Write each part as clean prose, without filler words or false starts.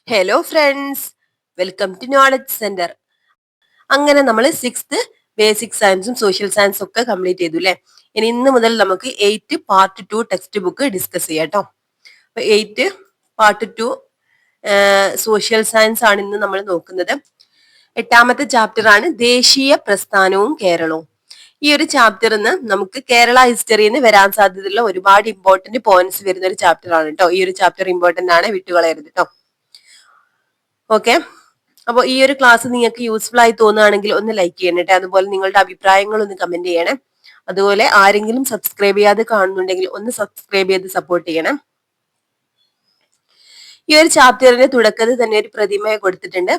Hello friends, welcome to knowledge centre. അങ്ങനെ നമ്മൾ 6th basic സയൻസും സോഷ്യൽ സയൻസും ഒക്കെ കംപ്ലീറ്റ് ചെയ്തു അല്ലെ. ഇനി ഇന്ന് മുതൽ നമുക്ക് 8 പാർട്ട് 2 ടെക്സ്റ്റ് ബുക്ക് ഡിസ്കസ് ചെയ്യാം കേട്ടോ. അപ്പൊ 8 പാർട്ട് 2 സോഷ്യൽ സയൻസ് ആണ് ഇന്ന് നമ്മൾ നോക്കുന്നത്. 8ാമത്തെ ചാപ്റ്റർ ആണ് ദേശീയ പ്രസ്ഥാനവും കേരളവും. ഈ ഒരു ചാപ്റ്ററിന്ന് നമുക്ക് കേരള ഹിസ്റ്ററിന്ന് വരാൻ സാധ്യതയുള്ള ഒരുപാട് ഇമ്പോർട്ടന്റ് പോയിന്റ്സ് വരുന്ന ഒരു ചാപ്റ്റർ ആണ് കേട്ടോ. ഈ ഒരു ചാപ്റ്റർ ഇമ്പോർട്ടന്റ് ആണ്, വിട്ടുകളയരുത് കേട്ടോ. ഓക്കെ, അപ്പോൾ ഈ ഒരു ക്ലാസ് നിങ്ങൾക്ക് യൂസ്ഫുൾ ആയി തോന്നുകയാണെങ്കിൽ ഒന്ന് ലൈക്ക് ചെയ്യണേ. അതുപോലെ നിങ്ങളുടെ അഭിപ്രായങ്ങൾ ഒന്ന് കമന്റ് ചെയ്യണേ. അതുപോലെ ആരെങ്കിലും സബ്സ്ക്രൈബ് ചെയ്യാതെ കാണുന്നുണ്ടെങ്കിൽ ഒന്ന് സബ്സ്ക്രൈബ് ചെയ്ത് സപ്പോർട്ട് ചെയ്യണം. ഈ ഒരു ചാപ്റ്ററിന്റെ തുടക്കത്തിൽ തന്നെ ഒരു പ്രതിമയെ കൊടുത്തിട്ടുണ്ട്.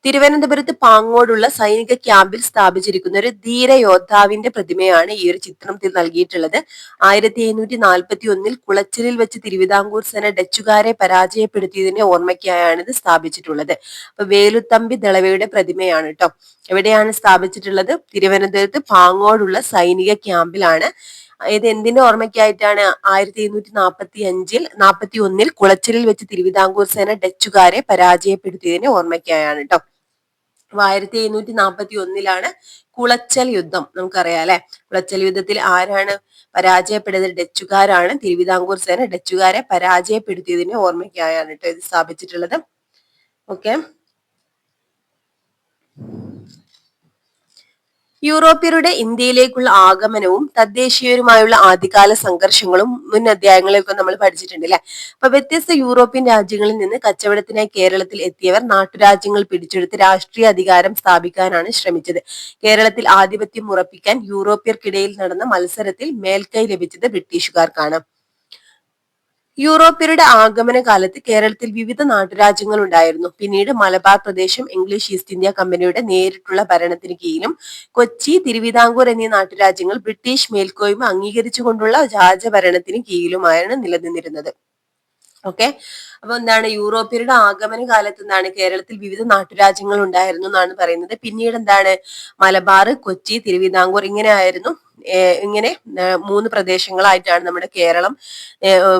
തിരുവനന്തപുരത്ത് പാങ്ങോടുള്ള സൈനിക ക്യാമ്പിൽ സ്ഥാപിച്ചിരിക്കുന്ന ഒരു ധീരയോദ്ധാവിന്റെ പ്രതിമയാണ് ഈ ഒരു ചിത്രത്തിൽ നൽകിയിട്ടുള്ളത്. 1741 കുളച്ചിലിൽ വെച്ച് തിരുവിതാംകൂർ സേന ഡച്ചുകാരെ പരാജയപ്പെടുത്തിയതിന്റെ ഓർമ്മയ്ക്കായാണ് ഇത് സ്ഥാപിച്ചിട്ടുള്ളത്. അപ്പൊ വേലുത്തമ്പി ദളവയുടെ പ്രതിമയാണ് കേട്ടോ. എവിടെയാണ് സ്ഥാപിച്ചിട്ടുള്ളത്? തിരുവനന്തപുരത്ത് പാങ്ങോടുള്ള സൈനിക ക്യാമ്പിലാണ്. ഇത് എന്തിന്റെ ഓർമ്മയ്ക്കായിട്ടാണ്? 1741 കുളച്ചിലിൽ വെച്ച് തിരുവിതാംകൂർ സേന ഡച്ചുകാരെ പരാജയപ്പെടുത്തിയതിന്റെ ഓർമ്മയ്ക്കായാണ് കേട്ടോ. 1741 കുളച്ചൽ യുദ്ധം നമുക്കറിയാം അല്ലെ. കുളച്ചൽ യുദ്ധത്തിൽ ആരാണ് പരാജയപ്പെടുന്നത്? ഡച്ചുകാരാണ്. തിരുവിതാംകൂർ സേന ഡച്ചുകാരെ പരാജയപ്പെടുത്തിയതിന്റെ ഓർമ്മയ്ക്കായാണ് കേട്ടോ ഇത് സ്ഥാപിച്ചിട്ടുള്ളത്. ഓക്കെ, യൂറോപ്യരുടെ ഇന്ത്യയിലേക്കുള്ള ആഗമനവും തദ്ദേശീയരുമായുള്ള ആദ്യകാല സംഘർഷങ്ങളും മുൻ അധ്യായങ്ങളിലൊക്കെ നമ്മൾ പഠിച്ചിട്ടുണ്ട് അല്ലെ. അപ്പൊ വ്യത്യസ്ത യൂറോപ്യൻ രാജ്യങ്ങളിൽ നിന്ന് കച്ചവടത്തിനായി കേരളത്തിൽ എത്തിയവർ നാട്ടുരാജ്യങ്ങൾ പിടിച്ചെടുത്ത് രാഷ്ട്രീയ അധികാരം സ്ഥാപിക്കാനാണ് ശ്രമിച്ചത്. കേരളത്തിൽ ആധിപത്യം ഉറപ്പിക്കാൻ യൂറോപ്യർക്കിടയിൽ നടന്ന മത്സരത്തിൽ മേൽക്കൈ ലഭിച്ചത് ബ്രിട്ടീഷുകാർക്കാണ്. യൂറോപ്യരുടെ ആഗമന കാലത്ത് കേരളത്തിൽ വിവിധ നാട്ടുരാജ്യങ്ങൾ ഉണ്ടായിരുന്നു. പിന്നീട് മലബാർ പ്രദേശം ഇംഗ്ലീഷ് ഈസ്റ്റ് ഇന്ത്യ കമ്പനിയുടെ നേരിട്ടുള്ള ഭരണത്തിന് കീഴിലും കൊച്ചി, തിരുവിതാംകൂർ എന്നീ നാട്ടുരാജ്യങ്ങൾ ബ്രിട്ടീഷ് മേൽക്കോയ്മ അംഗീകരിച്ചുകൊണ്ടുള്ള രാജഭരണത്തിന് കീഴിലുമാണ് നിലനിന്നിരുന്നത്. ഓക്കെ, അപ്പൊ എന്താണ്? യൂറോപ്യരുടെ ആഗമന കാലത്ത് എന്താണ്? കേരളത്തിൽ വിവിധ നാട്ടുരാജ്യങ്ങൾ ഉണ്ടായിരുന്നു എന്നാണ് പറയുന്നത്. പിന്നീട് എന്താണ്? മലബാർ, കൊച്ചി, തിരുവിതാംകൂർ ഇങ്ങനെ ആയിരുന്നു. ഇങ്ങനെ 3 പ്രദേശങ്ങളായിട്ടാണ് നമ്മുടെ കേരളം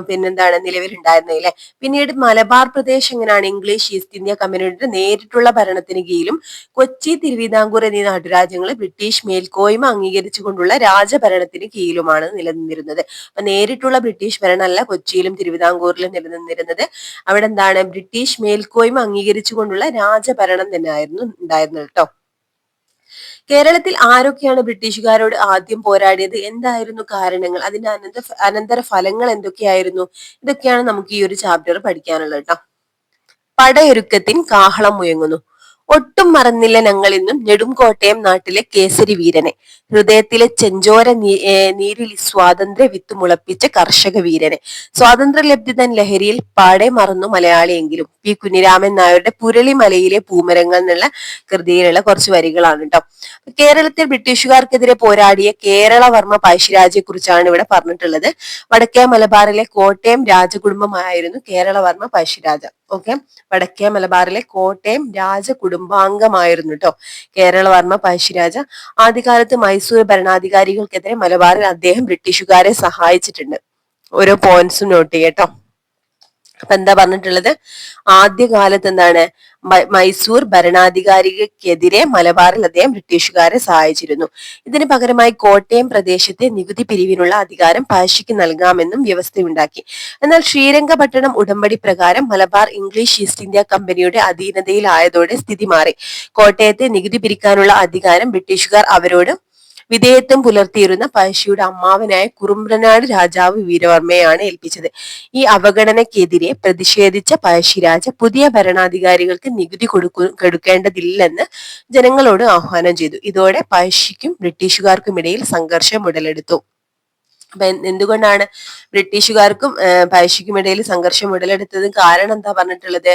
പിന്നെന്താണ് നിലവിലുണ്ടായിരുന്നത് അല്ലെ. പിന്നീട് മലബാർ പ്രദേശം എങ്ങനെയാണ്? ഇംഗ്ലീഷ് ഈസ്റ്റ് ഇന്ത്യ കമ്പനിയുടെ നേരിട്ടുള്ള ഭരണത്തിന് കീഴിലും കൊച്ചി, തിരുവിതാംകൂർ എന്നീ നാട്ടുരാജ്യങ്ങൾ ബ്രിട്ടീഷ് മേൽക്കോയ്മ അംഗീകരിച്ചുകൊണ്ടുള്ള രാജഭരണത്തിന് കീഴിലുമാണ് നിലനിന്നിരുന്നത്. അപ്പൊ നേരിട്ടുള്ള ബ്രിട്ടീഷ് ഭരണമല്ല കൊച്ചിയിലും തിരുവിതാംകൂറിലും നിലനിന്നിരുന്നത്. അവിടെ എന്താണ്? ബ്രിട്ടീഷ് മേൽക്കോയ്മ അംഗീകരിച്ചുകൊണ്ടുള്ള രാജഭരണം തന്നെ ആയിരുന്നു ഉണ്ടായിരുന്നത് കേട്ടോ. കേരളത്തിൽ ആരൊക്കെയാണ് ബ്രിട്ടീഷുകാരോട് ആദ്യം പോരാടിയത്? എന്തായിരുന്നു കാരണങ്ങൾ? അതിന്റെ അനന്തര ഫലങ്ങൾ എന്തൊക്കെയായിരുന്നു? ഇതൊക്കെയാണ് നമുക്ക് ഈ ഒരു ചാപ്റ്റർ പഠിക്കാനുള്ളത് കേട്ടോ. പടയൊരുക്കത്തിൻ കാഹളം മുഴങ്ങുന്നു. ഒട്ടും മറന്നില്ല ഞങ്ങളിന്നും നെടുംകോട്ടയം നാട്ടിലെ കേസരി വീരനെ, ഹൃദയത്തിലെ ചെഞ്ചോര നീരിൽ സ്വാതന്ത്ര്യ വിത്ത് മുളപ്പിച്ച കർഷക വീരനെ. സ്വാതന്ത്ര്യലബ്ധി തൻ ലഹരിയിൽ പാടെ മറന്നു മലയാളിയെങ്കിലും. പി കുഞ്ഞിരാമൻ നായരുടെ പുരളിമലയിലെ പൂമരങ്ങൾ എന്നുള്ള കൃതിയിലുള്ള കുറച്ച് വരികളാണ് കേട്ടോ. കേരളത്തിൽ ബ്രിട്ടീഷുകാർക്കെതിരെ പോരാടിയ കേരളവർമ്മ പഴശ്ശിരാജയെ കുറിച്ചാണ് ഇവിടെ പറഞ്ഞിട്ടുള്ളത്. വടക്കേ മലബാറിലെ കോട്ടയം രാജകുടുംബമായിരുന്നു കേരളവർമ്മ പഴശ്ശിരാജ. ഓക്കെ, വടക്കേ മലബാറിലെ കോട്ടയം രാജകുടുംബാംഗമായിരുന്നു കേട്ടോ കേരളവർമ്മ പഴശ്ശിരാജ. ആദ്യകാലത്ത് മൈസൂർ ഭരണാധികാരികൾക്കെതിരെ മലബാറിൽ അദ്ദേഹം ബ്രിട്ടീഷുകാരെ സഹായിച്ചിട്ടുണ്ട്. ഓരോ പോയിന്റ്സും നോട്ട് ചെയ്യട്ടോ. അപ്പൊ എന്താ പറഞ്ഞിട്ടുള്ളത്? ആദ്യകാലത്ത് എന്താണ്? മൈസൂർ ഭരണാധികാരികൾക്കെതിരെ മലബാറിൽ അദ്ദേഹം ബ്രിട്ടീഷുകാരെ സഹായിച്ചിരുന്നു. ഇതിന് പകരമായി കോട്ടയം പ്രദേശത്തെ നികുതി പിരിവിനുള്ള അധികാരം പഴശ്ശിക്ക് നൽകാമെന്നും വ്യവസ്ഥയുണ്ടാക്കി. എന്നാൽ ശ്രീരംഗപട്ടണം ഉടമ്പടി പ്രകാരം മലബാർ ഇംഗ്ലീഷ് ഈസ്റ്റ് ഇന്ത്യ കമ്പനിയുടെ അധീനതയിലായതോടെ സ്ഥിതി മാറി. കോട്ടയത്തെ നികുതി പിരിക്കാനുള്ള അധികാരം ബ്രിട്ടീഷുകാർ അവരോട് വിധേയത്വം പുലർത്തിയിരുന്ന പഴശ്ശിയുടെ അമ്മാവനായ കുറുമ്പ്രനാട് രാജാവ് വീരവർമ്മയാണ് ഏൽപ്പിച്ചത്. ഈ അവഗണനയ്ക്കെതിരെ പ്രതിഷേധിച്ച പഴശ്ശിരാജ പുതിയ ഭരണാധികാരികൾക്ക് നികുതി കൊടുക്കേണ്ടതില്ലെന്ന് ജനങ്ങളോട് ആഹ്വാനം ചെയ്തു. ഇതോടെ പഴശ്ശിക്കും ബ്രിട്ടീഷുകാർക്കും ഇടയിൽ സംഘർഷം ഉടലെടുത്തു. അപ്പൊ എന്തുകൊണ്ടാണ് ബ്രിട്ടീഷുകാർക്കും പഴശ്ശിക്കും ഇടയിൽ സംഘർഷം ഉടലെടുത്തത്? കാരണം എന്താ പറഞ്ഞിട്ടുള്ളത്?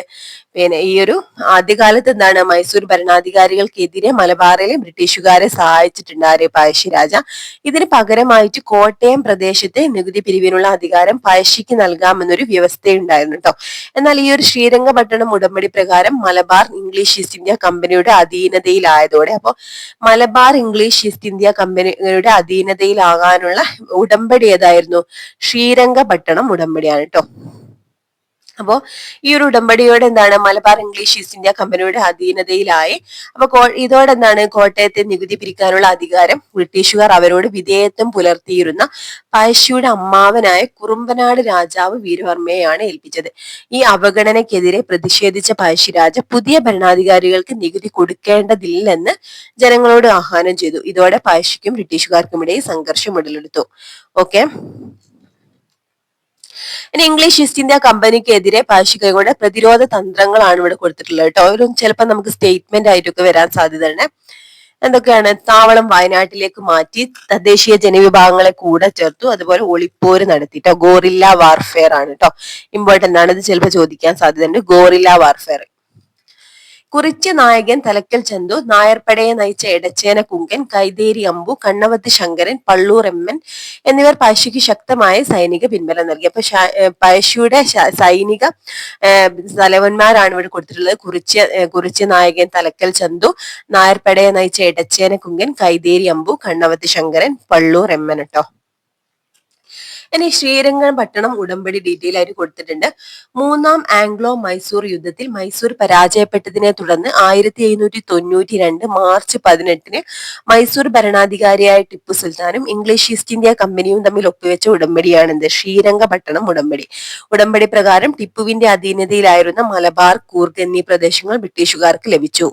പിന്നെ ഈ ഒരു ആദ്യകാലത്ത് എന്താണ്? മൈസൂർ ഭരണാധികാരികൾക്കെതിരെ മലബാറിലെ ബ്രിട്ടീഷുകാരെ സഹായിച്ചിട്ടുണ്ട് ആര്? പഴശ്ശിരാജ. ഇതിന് പകരമായിട്ട് കോട്ടയം പ്രദേശത്തെ നികുതി പിരിവിനുള്ള അധികാരം പഴശ്ശിക്ക് നൽകാമെന്നൊരു വ്യവസ്ഥയുണ്ടായിരുന്നു കേട്ടോ. എന്നാൽ ഈ ഒരു ശ്രീരംഗപട്ടണം ഉടമ്പടി പ്രകാരം മലബാർ ഇംഗ്ലീഷ് ഈസ്റ്റ് ഇന്ത്യ കമ്പനിയുടെ അധീനതയിലായതോടെ, അപ്പൊ മലബാർ ഇംഗ്ലീഷ് ഈസ്റ്റ് ഇന്ത്യ കമ്പനിയുടെ അധീനതയിലാകാനുള്ള ഉടമ്പടി ഏതായിരുന്നു? ശ്രീരംഗപട്ടണം ഉടമ്പടിയാണ് കേട്ടോ. അപ്പോ ഈ ഒരു ഉടമ്പടിയോടെ എന്താണ് മലബാർ ഇംഗ്ലീഷ് ഈസ്റ്റ് ഇന്ത്യ കമ്പനിയുടെ അധീനതയിലായി. അപ്പൊ ഇതോടെ എന്താണ് കോട്ടയത്തെ നികുതി പിരിക്കാനുള്ള അധികാരം ബ്രിട്ടീഷുകാർ അവരോട് വിധേയത്വം പുലർത്തിയിരുന്ന പഴശ്ശിയുടെ അമ്മാവനായ കുറുമ്പനാട് രാജാവ് വീരവർമ്മയെയാണ് ഏൽപ്പിച്ചത്. ഈ അവഗണനയ്ക്കെതിരെ പ്രതിഷേധിച്ച പഴശ്ശിരാജ പുതിയ ഭരണാധികാരികൾക്ക് നികുതി കൊടുക്കേണ്ടതില്ലെന്ന് ജനങ്ങളോട് ആഹ്വാനം ചെയ്തു. ഇതോടെ പഴശ്ശിക്കും ബ്രിട്ടീഷുകാർക്കുമിടയിൽ സംഘർഷം ഉടലെടുത്തു. ഓക്കെ, ഇനി ഇംഗ്ലീഷ് ഈസ്റ്റ് ഇന്ത്യ കമ്പനിക്കെതിരെ പഴശ്ശിക്കൈകൊണ്ട് പ്രതിരോധ തന്ത്രങ്ങളാണ് ഇവിടെ കൊടുത്തിട്ടുള്ളത് കേട്ടോ. ഒരു ചിലപ്പോൾ നമുക്ക് സ്റ്റേറ്റ്മെന്റ് ആയിട്ടൊക്കെ വരാൻ സാധ്യതയാണ്. എന്തൊക്കെയാണ്? താവളം വയനാട്ടിലേക്ക് മാറ്റി, തദ്ദേശീയ ജനവിഭാഗങ്ങളെ കൂടെ ചേർത്തു, അതുപോലെ ഒളിപ്പോര് നടത്തിട്ടോ. ഗോറില്ല വാർഫെയർ ആണ് കേട്ടോ, ഇമ്പോർട്ടന്റ് ആണ്, ഇത് ചിലപ്പോൾ ചോദിക്കാൻ സാധ്യതയുണ്ട്. Gorilla warfare. കുറിച്യ നായകൻ തലക്കൽ ചന്തു, നായർപ്പടയെ നയിച്ച എടച്ചേന കുങ്കൻ, കൈതേരി അമ്പു, കണ്ണവത്ത് ശങ്കരൻ, പള്ളൂർ എമ്മൻ എന്നിവർ പഴശ്ശിക്ക് ശക്തമായ സൈനിക പിൻബലം നൽകി. അപ്പൊ പഴശ്ശിയുടെ സൈനിക തലവന്മാരാണ് ഇവിടെ കൊടുത്തിട്ടുള്ളത്. കുറിച്യ നായകൻ തലക്കൽ ചന്തു, നായർപ്പടയെ നയിച്ച എടച്ചേന കുങ്കൻ, കൈതേരി അമ്പു, കണ്ണവത്ത് ശങ്കരൻ, പള്ളൂർ എമ്മൻ കേട്ടോ. ഇനി ശ്രീരംഗപട്ടണം ഉടമ്പടി ഡീറ്റെയിൽ ആയിട്ട് കൊടുത്തിട്ടുണ്ട്. മൂന്നാം ആംഗ്ലോ മൈസൂർ യുദ്ധത്തിൽ മൈസൂർ പരാജയപ്പെട്ടതിനെ തുടർന്ന് 1792 മാർച്ച് 18 മൈസൂർ ഭരണാധികാരിയായ ടിപ്പു സുൽത്താനും ഇംഗ്ലീഷ് ഈസ്റ്റ് ഇന്ത്യ കമ്പനിയും തമ്മിൽ ഒപ്പുവെച്ച ഉടമ്പടിയാണിത്, ശ്രീരംഗപട്ടണം ഉടമ്പടി. ഉടമ്പടി പ്രകാരം ടിപ്പുവിന്റെ അധീനതയിലായിരുന്ന മലബാർ, കൂർഗ് എന്നീ പ്രദേശങ്ങൾ ബ്രിട്ടീഷുകാർക്ക് ലഭിച്ചു.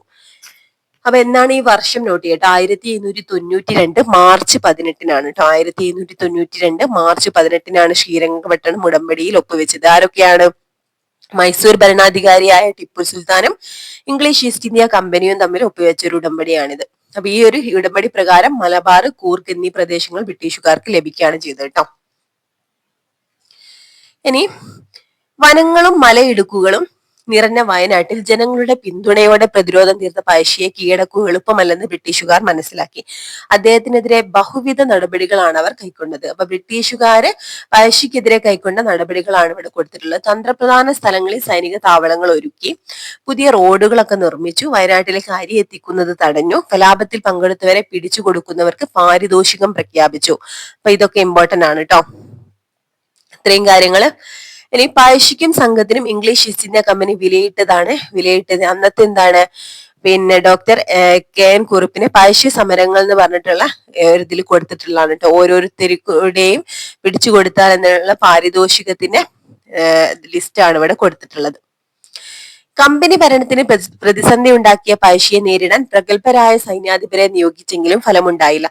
അപ്പൊ എന്നാണ് ഈ വർഷം നോട്ട് ചെയ്യട്ടെ? 1792 മാർച്ച് 18 കേട്ടോ. 1792 മാർച്ച് 18 ശ്രീരംഗപട്ടണം ഉടമ്പടിയിൽ ഒപ്പുവെച്ചത്. ആരൊക്കെയാണ്? മൈസൂർ ഭരണാധികാരിയായ ടിപ്പു സുൽത്താനും ഇംഗ്ലീഷ് ഈസ്റ്റ് ഇന്ത്യ കമ്പനിയും തമ്മിൽ ഒപ്പുവെച്ച ഒരു ഉടമ്പടിയാണിത്. അപ്പൊ ഈ ഒരു ഉടമ്പടി പ്രകാരം മലബാർ, കൂർഗ് എന്നീ പ്രദേശങ്ങൾ ബ്രിട്ടീഷുകാർക്ക് ലഭിക്കുകയാണ് ചെയ്തത് കേട്ടോ. ഇനി വനങ്ങളും മലയിടുക്കുകളും നിറഞ്ഞ വയനാട്ടിൽ ജനങ്ങളുടെ പിന്തുണയോടെ പ്രതിരോധം തീർത്ത പഴശ്ശിയെ കീഴടക്കുക എളുപ്പമല്ലെന്ന് ബ്രിട്ടീഷുകാർ മനസ്സിലാക്കി. അദ്ദേഹത്തിനെതിരെ ബഹുവിധ നടപടികളാണ് അവർ കൈക്കൊണ്ടത്. അപ്പൊ ബ്രിട്ടീഷുകാര് പഴശ്ശിക്കെതിരെ കൈക്കൊണ്ട നടപടികളാണ് ഇവിടെ കൊടുത്തിട്ടുള്ളത്. തന്ത്രപ്രധാന സ്ഥലങ്ങളിൽ സൈനിക താവളങ്ങൾ ഒരുക്കി, പുതിയ റോഡുകളൊക്കെ നിർമ്മിച്ചു, വയനാട്ടിലേക്ക് അരി എത്തിക്കുന്നത് തടഞ്ഞു, കലാപത്തിൽ പങ്കെടുത്തവരെ പിടിച്ചു കൊടുക്കുന്നവർക്ക് പാരിതോഷികം പ്രഖ്യാപിച്ചു. അപ്പൊ ഇതൊക്കെ ഇമ്പോർട്ടന്റ് ആണ് കേട്ടോ, ഇത്രയും കാര്യങ്ങള്. ഇനി പഴശ്ശിക്കും സംഘത്തിനും ഇംഗ്ലീഷ് ഈസ്റ്റ് ഇന്ത്യ കമ്പനി വിലയിട്ടത് അന്നത്തെ എന്താണ്, പിന്നെ ഡോക്ടർ കെ എൻ കുറുപ്പിനെ പഴശ്ശി സമരങ്ങൾ എന്ന് പറഞ്ഞിട്ടുള്ള ഒരു ഇതിൽ കൊടുത്തിട്ടുള്ളതാണ് കേട്ടോ. ഓരോരുത്തരുടെയും പിടിച്ചു കൊടുത്താൽ എന്നുള്ള പാരിതോഷികത്തിന്റെ ലിസ്റ്റാണ് ഇവിടെ കൊടുത്തിട്ടുള്ളത്. കമ്പനി ഭരണത്തിന് പ്രതിസന്ധി ഉണ്ടാക്കിയ പഴശ്ശിയെ നേരിടാൻ പ്രഗത്ഭരായ സൈന്യാധിപരെ നിയോഗിച്ചെങ്കിലും ഫലമുണ്ടായില്ല.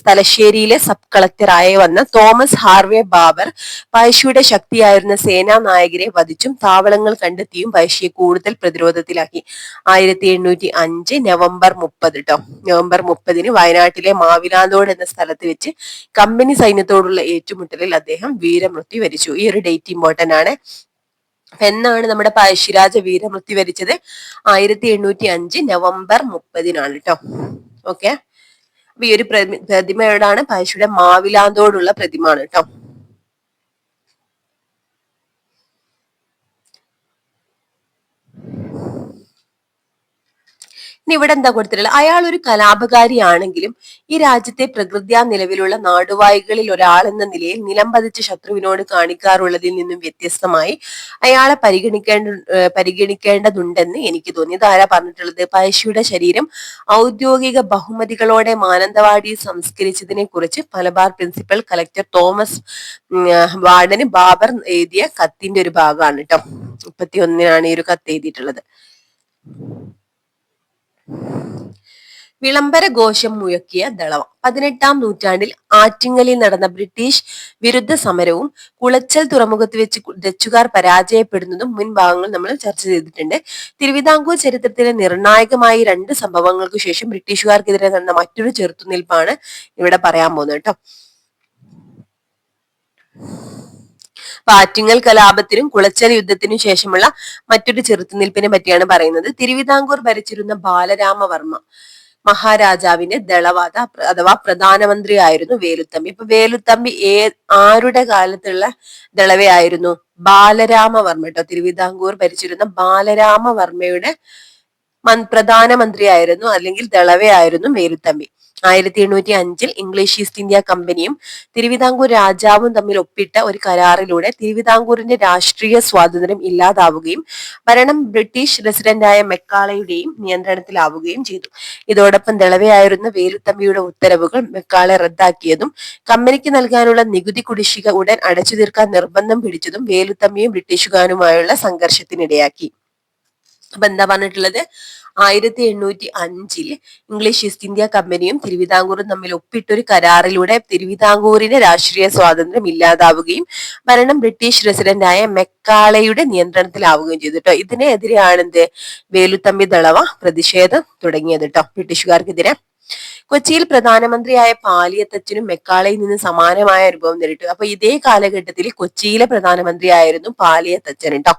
തലശ്ശേരിയിലെ സബ് കളക്ടറായി വന്ന തോമസ് ഹാർവേ ബാബർ പഴശ്ശിയുടെ ശക്തിയായിരുന്ന സേനാ നായകരെ വധിച്ചും താവളങ്ങൾ കണ്ടെത്തിയും പഴശ്ശിയെ കൂടുതൽ പ്രതിരോധത്തിലാക്കി. 1805 നവംബർ 30 കേട്ടോ. നവംബർ 30 വയനാട്ടിലെ മാവിലാന്തോട് എന്ന സ്ഥലത്ത് വെച്ച് കമ്പനി സൈന്യത്തോടുള്ള ഏറ്റുമുട്ടലിൽ അദ്ദേഹം വീരമൃത്യു വരിച്ചു. ഈ ഒരു ഡേറ്റ് ഇമ്പോർട്ടന്റ് ആണ്. എന്നാണ് നമ്മുടെ പഴശ്ശിരാജ വീരമൃത്യു വരിച്ചത്? 1805 നവംബർ 30 കേട്ടോ. ഓക്കെ, അപ്പൊ ഈ ഒരു പ്രതിമയോടാണ് പഴശ്ശിയുടെ മാവിലാന്തോടുള്ള പ്രതിമയാണ് കേട്ടോ. ഇനി ഇവിടെ എന്താ കൊടുത്തിട്ടുള്ളത്? അയാൾ ഒരു കലാപകാരിയാണെങ്കിലും ഈ രാജ്യത്തെ പ്രകൃത്യാ നിലവിലുള്ള നാടുവാഴികളിൽ ഒരാൾ എന്ന നിലയിൽ നിലംപതിച്ച ശത്രുവിനോട് കാണിക്കാറുള്ളതിൽ നിന്നും വ്യത്യസ്തമായി അയാളെ പരിഗണിക്കേണ്ടതുണ്ടെന്ന് എനിക്ക് തോന്നി. ഇതാരാ പറഞ്ഞിട്ടുള്ളത്? പഴശ്ശിയുടെ ശരീരം ഔദ്യോഗിക ബഹുമതികളോടെ മാനന്തവാടിയിൽ സംസ്കരിച്ചതിനെ കുറിച്ച് മലബാർ പ്രിൻസിപ്പൽ കളക്ടർ തോമസ് വാർഡന് ബാബർ എഴുതിയ കത്തിന്റെ ഒരു ഭാഗമാണ് കേട്ടോ. 31 ഈ ഒരു കത്ത് എഴുതിയിട്ടുള്ളത്. വിളംബര ഘോഷം മുഴക്കിയ ദളവ. 18-ാം നൂറ്റാണ്ടിൽ ആറ്റിങ്ങലിൽ നടന്ന ബ്രിട്ടീഷ് വിരുദ്ധ സമരവും കുളച്ചൽ തുറമുഖത്ത് വെച്ച് ഡച്ചുകാർ പരാജയപ്പെടുന്നതും മുൻഭാഗങ്ങൾ നമ്മൾ ചർച്ച ചെയ്തിട്ടുണ്ട്. തിരുവിതാംകൂർ ചരിത്രത്തിലെ നിർണായകമായ 2 സംഭവങ്ങൾക്ക് ശേഷം ബ്രിട്ടീഷുകാർക്കെതിരെ നടന്ന മറ്റൊരു ചെറുത്തുനിൽപ്പാണ് ഇവിടെ പറയാൻ പോകുന്നത് കേട്ടോ. ആറ്റിങ്ങൽ കലാപത്തിനും കുളച്ചൽ യുദ്ധത്തിനും ശേഷമുള്ള മറ്റൊരു ചെറുത്തുനിൽപ്പിനെ പറ്റിയാണ് പറയുന്നത്. തിരുവിതാംകൂർ ഭരിച്ചിരുന്ന ബാലരാമവർമ്മ മഹാരാജാവിന്റെ ദളവാത അഥവാ പ്രധാനമന്ത്രി ആയിരുന്നു വേലുത്തമ്പി. ഇപ്പൊ വേലുത്തമ്പി ആരുടെ കാലത്തുള്ള ദളവയായിരുന്നു? ബാലരാമവർമ്മ കേട്ടോ. തിരുവിതാംകൂർ ഭരിച്ചിരുന്ന ബാലരാമവർമ്മയുടെ പ്രധാനമന്ത്രിയായിരുന്നു അല്ലെങ്കിൽ ദളവയായിരുന്നു വേലുത്തമ്പി. 1805 ഇംഗ്ലീഷ് ഈസ്റ്റ് ഇന്ത്യ കമ്പനിയും തിരുവിതാംകൂർ രാജാവും തമ്മിൽ ഒപ്പിട്ട ഒരു കരാറിലൂടെ തിരുവിതാംകൂറിന്റെ രാഷ്ട്രീയ സ്വാതന്ത്ര്യം ഇല്ലാതാവുകയും ഭരണം ബ്രിട്ടീഷ് റെസിഡന്റായ മെക്കാളയുടെയും നിയന്ത്രണത്തിലാവുകയും ചെയ്തു. ഇതോടൊപ്പം ദളവയായിരുന്ന വേലുത്തമ്പിയുടെ ഉത്തരവുകൾ മെക്കാളെ റദ്ദാക്കിയതും കമ്പനിക്ക് നൽകാനുള്ള നികുതി കുടിശ്ശിക ഉടൻ അടച്ചു തീർക്കാൻ നിർബന്ധം പിടിച്ചതും വേലുത്തമ്പിയും ബ്രിട്ടീഷുകാരുമായുള്ള സംഘർഷത്തിനിടയാക്കി. അപ്പൊ എന്താ പറഞ്ഞിട്ടുള്ളത്? 1805 ഇംഗ്ലീഷ് ഈസ്റ്റ് ഇന്ത്യ കമ്പനിയും തിരുവിതാംകൂറും തമ്മിൽ ഒപ്പിട്ടൊരു കരാറിലൂടെ തിരുവിതാംകൂറിന്റെ രാഷ്ട്രീയ സ്വാതന്ത്ര്യം ഇല്ലാതാവുകയും ഭരണം ബ്രിട്ടീഷ് റെസിഡന്റായ മെക്കാളയുടെ നിയന്ത്രണത്തിലാവുകയും ചെയ്തു കേട്ടോ. ഇതിനെതിരെയാണ് വേലുത്തമ്പി ദളവ പ്രതിഷേധം തുടങ്ങിയത് കേട്ടോ, ബ്രിട്ടീഷുകാർക്കെതിരെ. കൊച്ചിയിൽ പ്രധാനമന്ത്രിയായ പാലിയത്തച്ഛനും മെക്കാളയിൽ നിന്ന് സമാനമായ അനുഭവം നേരിട്ടു. അപ്പൊ ഇതേ കാലഘട്ടത്തിൽ കൊച്ചിയിലെ പ്രധാനമന്ത്രിയായിരുന്നു പാലിയത്തച്ഛൻ കേട്ടോ.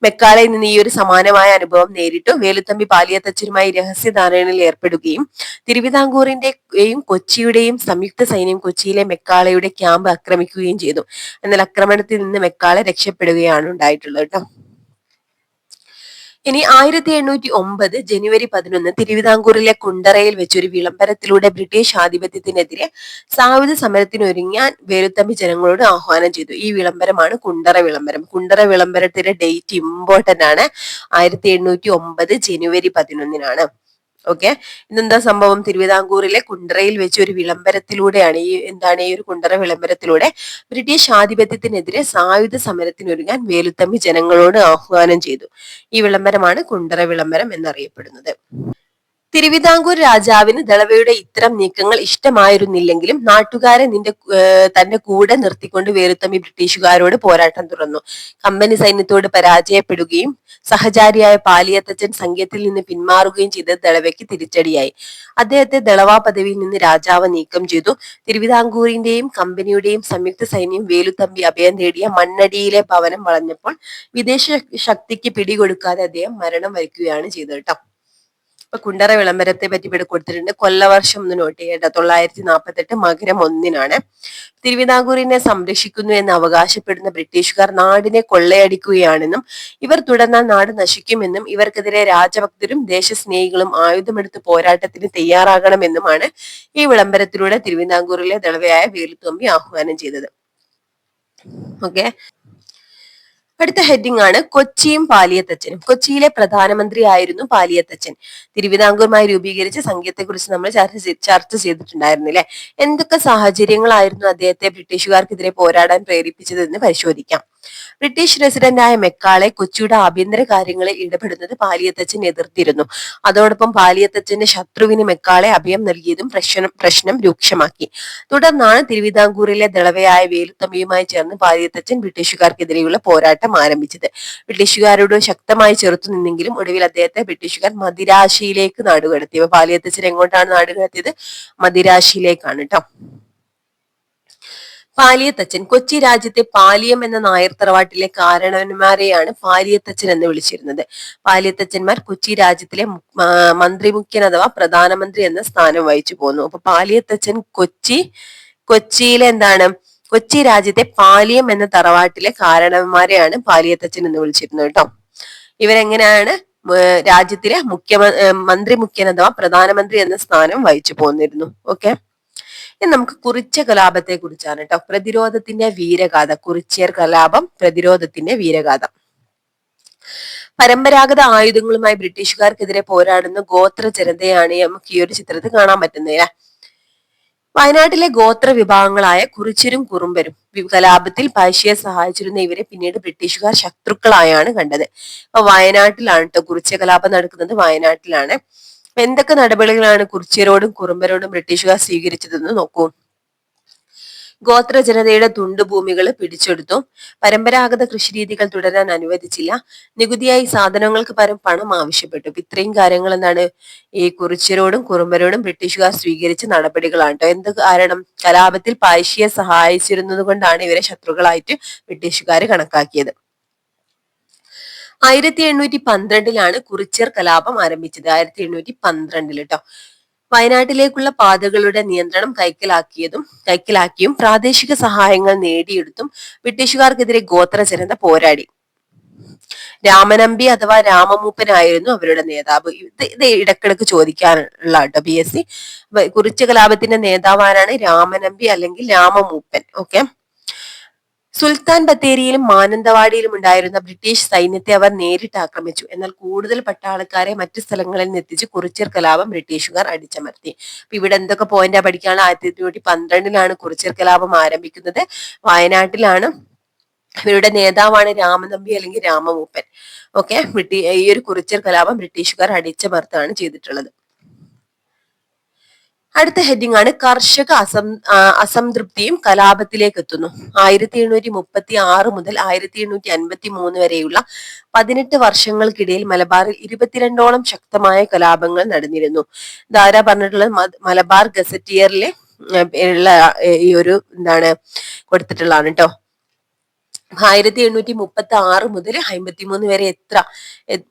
മെക്കാളയിൽ നിന്ന് ഈ ഒരു സമാനമായ അനുഭവം നേരിട്ടു. വേലുത്തമ്പി പാലിയത്തച്ഛനുമായി രഹസ്യധാരണയിൽ ഏർപ്പെടുകയും തിരുവിതാംകൂറിന്റെയും കൊച്ചിയുടെയും സംയുക്ത സൈന്യം കൊച്ചിയിലെ മെക്കാളയുടെ ക്യാമ്പ് ആക്രമിക്കുകയും ചെയ്തു. എന്നാൽ ആക്രമണത്തിൽ നിന്ന് മെക്കാളെ രക്ഷപ്പെടുകയാണ് ഉണ്ടായിട്ടുള്ളത് കേട്ടോ. ഇനി 1809 ജനുവരി 11 തിരുവിതാംകൂറിലെ കുണ്ടറയിൽ വെച്ചൊരു വിളംബരത്തിലൂടെ ബ്രിട്ടീഷ് ആധിപത്യത്തിനെതിരെ സായുധ സമരത്തിനൊരുങ്ങാൻ വേലുത്തമ്പി ജനങ്ങളോട് ആഹ്വാനം ചെയ്തു. ഈ വിളംബരമാണ് കുണ്ടറ വിളംബരം. കുണ്ടറ വിളംബരത്തിന്റെ ഡേറ്റ് ഇമ്പോർട്ടന്റ് ആണ്. 1809 ജനുവരി 11 ഓക്കെ. ഇതെന്താ സംഭവം? തിരുവിതാംകൂറിലെ കുണ്ടറയിൽ വെച്ച് ഒരു വിളംബരത്തിലൂടെയാണ് ഈ ഒരു കുണ്ടറ വിളംബരത്തിലൂടെ ബ്രിട്ടീഷ് ആധിപത്യത്തിനെതിരെ സായുധ സമരത്തിനൊരുങ്ങാൻ വേലുത്തമ്പി ജനങ്ങളോട് ആഹ്വാനം ചെയ്തു. ഈ വിളംബരമാണ് കുണ്ടറ വിളംബരം എന്നറിയപ്പെടുന്നത്. തിരുവിതാംകൂർ രാജാവിന് ദളവയുടെ ഇത്തരം നീക്കങ്ങൾ ഇഷ്ടമായിരുന്നില്ലെങ്കിലും നാട്ടുകാരെ തന്റെ കൂടെ നിർത്തിക്കൊണ്ട് വേലുത്തമ്പി ബ്രിട്ടീഷുകാരോട് പോരാട്ടം തുറന്നു. കമ്പനി സൈന്യത്തോട് പരാജയപ്പെടുകയും സഹചാരിയായ പാലിയത്തച്ഛൻ സംഘത്തിൽ നിന്ന് പിന്മാറുകയും ചെയ്തത് ദളവയ്ക്ക് തിരിച്ചടിയായി. അദ്ദേഹത്തെ ദളവ പദവിയിൽ നിന്ന് രാജാവ് നീക്കം ചെയ്തു. തിരുവിതാംകൂറിന്റെയും കമ്പനിയുടെയും സംയുക്ത സൈന്യം വേലുത്തമ്പി അഭയം തേടിയ മണ്ണടിയിലെ ഭവനം വളഞ്ഞപ്പോൾ വിദേശ ശക്തിക്ക് പിടികൊടുക്കാതെ അദ്ദേഹം മരണം വരിക്കുകയാണ് ചെയ്തത് കേട്ടോ. ഇപ്പൊ കുണ്ടറ വിളംബരത്തെ പറ്റി ഇവിടെ കൊടുത്തിട്ടുണ്ട്. കൊല്ലവർഷം ഒന്ന് നോട്ട് ചെയ്യേണ്ട. 948 മകരം 1 തിരുവിതാംകൂറിനെ സംരക്ഷിക്കുന്നു എന്ന് അവകാശപ്പെടുന്ന ബ്രിട്ടീഷുകാർ നാടിനെ കൊള്ളയടിക്കുകയാണെന്നും ഇവർ തുടർന്നാൽ നാട് നശിക്കുമെന്നും ഇവർക്കെതിരെ രാജഭക്തരും ദേശസ്നേഹികളും ആയുധമെടുത്ത് പോരാട്ടത്തിന് തയ്യാറാകണമെന്നുമാണ് ഈ വിളംബരത്തിലൂടെ തിരുവിതാംകൂറിലെ ദളവയായ വേലുത്തമ്പി ആഹ്വാനം ചെയ്തത്. ഓക്കെ. അടുത്ത ഹെഡിംഗ് ആണ് കൊച്ചിയും പാലിയത്തച്ഛനും. കൊച്ചിയിലെ പ്രധാനമന്ത്രിയായിരുന്നു പാലിയത്തച്ഛൻ. തിരുവിതാംകൂറുമായി രൂപീകരിച്ച സംഘത്തെ കുറിച്ച് നമ്മൾ ചർച്ച ചെയ്തിട്ടുണ്ടായിരുന്നില്ലേ. എന്തൊക്കെ സാഹചര്യങ്ങളായിരുന്നു അദ്ദേഹത്തെ ബ്രിട്ടീഷുകാർക്കെതിരെ പോരാടാൻ പ്രേരിപ്പിച്ചതെന്ന് പരിശോധിക്കാം. ബ്രിട്ടീഷ് റെസിഡന്റായ മെക്കാളെ കൊച്ചിയുടെ ആഭ്യന്തര കാര്യങ്ങളിൽ ഇടപെടുന്നത് പാലിയത്തച്ഛൻ എതിർത്തിരുന്നു. അതോടൊപ്പം പാലിയത്തച്ഛന്റെ ശത്രുവിന് മെക്കാളെ അഭയം നൽകിയതും പ്രശ്നം രൂക്ഷമാക്കി. തുടർന്നാണ് തിരുവിതാംകൂറിലെ ദളവയായ വേലുത്തമ്പിയുമായി ചേർന്ന് പാലിയത്തച്ഛൻ ബ്രിട്ടീഷുകാർക്കെതിരെയുള്ള പോരാട്ടം ആരംഭിച്ചത്. ബ്രിട്ടീഷുകാരോട് ശക്തമായി ചെറുത്തുനിന്നെങ്കിലും ഒടുവിൽ അദ്ദേഹത്തെ ബ്രിട്ടീഷുകാർ മദിരാശിയിലേക്ക് നാടുകടത്തി. പാലിയത്തച്ഛൻ എങ്ങോട്ടാണ് നാടുകടത്തിയത്? മദിരാശിയിലേക്കാണ് കേട്ടോ. പാലിയത്തച്ഛൻ. കൊച്ചി രാജ്യത്തെ പാലിയം എന്ന നായർ തറവാട്ടിലെ കാരണവന്മാരെയാണ് പാലിയത്തച്ഛൻ എന്ന് വിളിച്ചിരുന്നത്. പാലിയത്തച്ഛന്മാർ കൊച്ചി രാജ്യത്തിലെ മന്ത്രിമുഖ്യൻ അഥവാ പ്രധാനമന്ത്രി എന്ന സ്ഥാനം വഹിച്ചു പോന്നു. അപ്പൊ പാലിയത്തച്ഛൻ കൊച്ചിയിലെ കൊച്ചി രാജ്യത്തെ പാലിയം എന്ന തറവാട്ടിലെ കാരണവന്മാരെയാണ് പാലിയത്തച്ഛൻ എന്ന് വിളിച്ചിരുന്നത് കേട്ടോ. ഇവരെങ്ങനെയാണ് രാജ്യത്തിലെ മന്ത്രിമുഖ്യൻ അഥവാ പ്രധാനമന്ത്രി എന്ന സ്ഥാനം വഹിച്ചു പോന്നിരുന്നു. ഓക്കെ. ഇനി നമുക്ക് കുറിച്യ കലാപത്തെ കുറിച്ചാണ് കേട്ടോ. പ്രതിരോധത്തിന്റെ വീരഗാഥ. കുറിച്യർ കലാപം, പ്രതിരോധത്തിന്റെ വീരഗാഥ. പരമ്പരാഗത ആയുധങ്ങളുമായി ബ്രിട്ടീഷുകാർക്കെതിരെ പോരാടുന്ന ഗോത്ര ജനതയാണ് നമുക്ക് ഈ ഒരു ചിത്രത്തിൽ കാണാൻ പറ്റുന്നത്. വയനാട്ടിലെ ഗോത്ര വിഭാഗങ്ങളായ കുറിച്യരും കുറുമ്പരും കലാപത്തിൽ പഴശ്ശിയെ സഹായിച്ചിരുന്ന ഇവരെ പിന്നീട് ബ്രിട്ടീഷുകാർ ശത്രുക്കളായാണ് കണ്ടത്. അപ്പൊ വയനാട്ടിലാണ് കേട്ടോ കുറിച്യ കലാപം നടക്കുന്നത്. വയനാട്ടിലാണ്. എന്തൊക്കെ നടപടികളാണ് കുറിച്യരോടും കുറുമ്പരോടും ബ്രിട്ടീഷുകാർ സ്വീകരിച്ചതെന്ന് നോക്കൂ. ഗോത്ര ജനതയുടെ തുണ്ടുഭൂമികൾ പിടിച്ചെടുത്തു. പരമ്പരാഗത കൃഷിരീതികൾ തുടരാൻ അനുവദിച്ചില്ല. നികുതിയായി സാധനങ്ങൾക്ക് പകരം പണം ആവശ്യപ്പെട്ടു. ഇത്രയും കാര്യങ്ങൾ എന്താണ് ഈ കുറിച്യരോടും കുറുമ്പരോടും ബ്രിട്ടീഷുകാർ സ്വീകരിച്ച നടപടികളാണ് കേട്ടോ. എന്ത് കാരണം? കലാപത്തിൽ പഴശ്ശിയെ സഹായിച്ചിരുന്നത് കൊണ്ടാണ് ഇവരെ ശത്രുക്കളായിട്ട് ബ്രിട്ടീഷുകാർ കണക്കാക്കിയത്. 1812 കുറിച്യർ കലാപം ആരംഭിച്ചത്. 1812 കേട്ടോ. വയനാട്ടിലേക്കുള്ള പാതകളുടെ നിയന്ത്രണം കൈക്കലാക്കിയും പ്രാദേശിക സഹായങ്ങൾ നേടിയെടുത്തും ബ്രിട്ടീഷുകാർക്കെതിരെ ഗോത്ര ജനത പോരാടി. രാമനമ്പി അഥവാ രാമമൂപ്പനായിരുന്നു അവരുടെ നേതാവ്. ഇത് ഇടക്കിടക്ക് ചോദിക്കാനുള്ള കേട്ടോ PSC. കുറിച്യ കലാപത്തിന്റെ നേതാവ് ആരാണ്? രാമനമ്പി അല്ലെങ്കിൽ രാമമൂപ്പൻ. ഓക്കെ. സുൽത്താൻ ബത്തേരിയിലും മാനന്തവാടിയിലും ഉണ്ടായിരുന്ന ബ്രിട്ടീഷ് സൈന്യത്തെ അവർ നേരിട്ട് ആക്രമിച്ചു. എന്നാൽ കൂടുതൽ പട്ടാളക്കാരെ മറ്റു സ്ഥലങ്ങളിൽ നിന്ന് എത്തിച്ച് കുറിച്യർ കലാപം ബ്രിട്ടീഷുകാർ അടിച്ചമർത്തി. അപ്പൊ ഇവിടെ എന്തൊക്കെ പോയിന്റാ പഠിക്കാനുള്ള? 1812 കുറിച്യർ കലാപം ആരംഭിക്കുന്നത്. വയനാട്ടിലാണ്. ഇവരുടെ നേതാവാണ് രാമനമ്പി അല്ലെങ്കിൽ രാമമൂപ്പൻ. ഓക്കെ. ഈ ഒരു കുറിച്യർ കലാപം ബ്രിട്ടീഷുകാർ അടിച്ചമർത്താണ് ചെയ്തിട്ടുള്ളത്. അടുത്ത ഹെഡിങ് ആണ് കർഷക അസംതൃപ്തിയും കലാപത്തിലേക്ക് എത്തുന്നു. 1836 മുതൽ 1853 വരെയുള്ള 18 വർഷങ്ങൾക്കിടയിൽ മലബാറിൽ 22ഓളം ശക്തമായ കലാപങ്ങൾ നടന്നിരുന്നു. ഇതാരാ പറഞ്ഞിട്ടുള്ളത്? മലബാർ ഗസറ്റിയറിലെ ഉള്ള ഈ ഒരു കൊടുത്തിട്ടുള്ളതാണ് കേട്ടോ. 1836 മുതൽ 53 വരെ എത്ര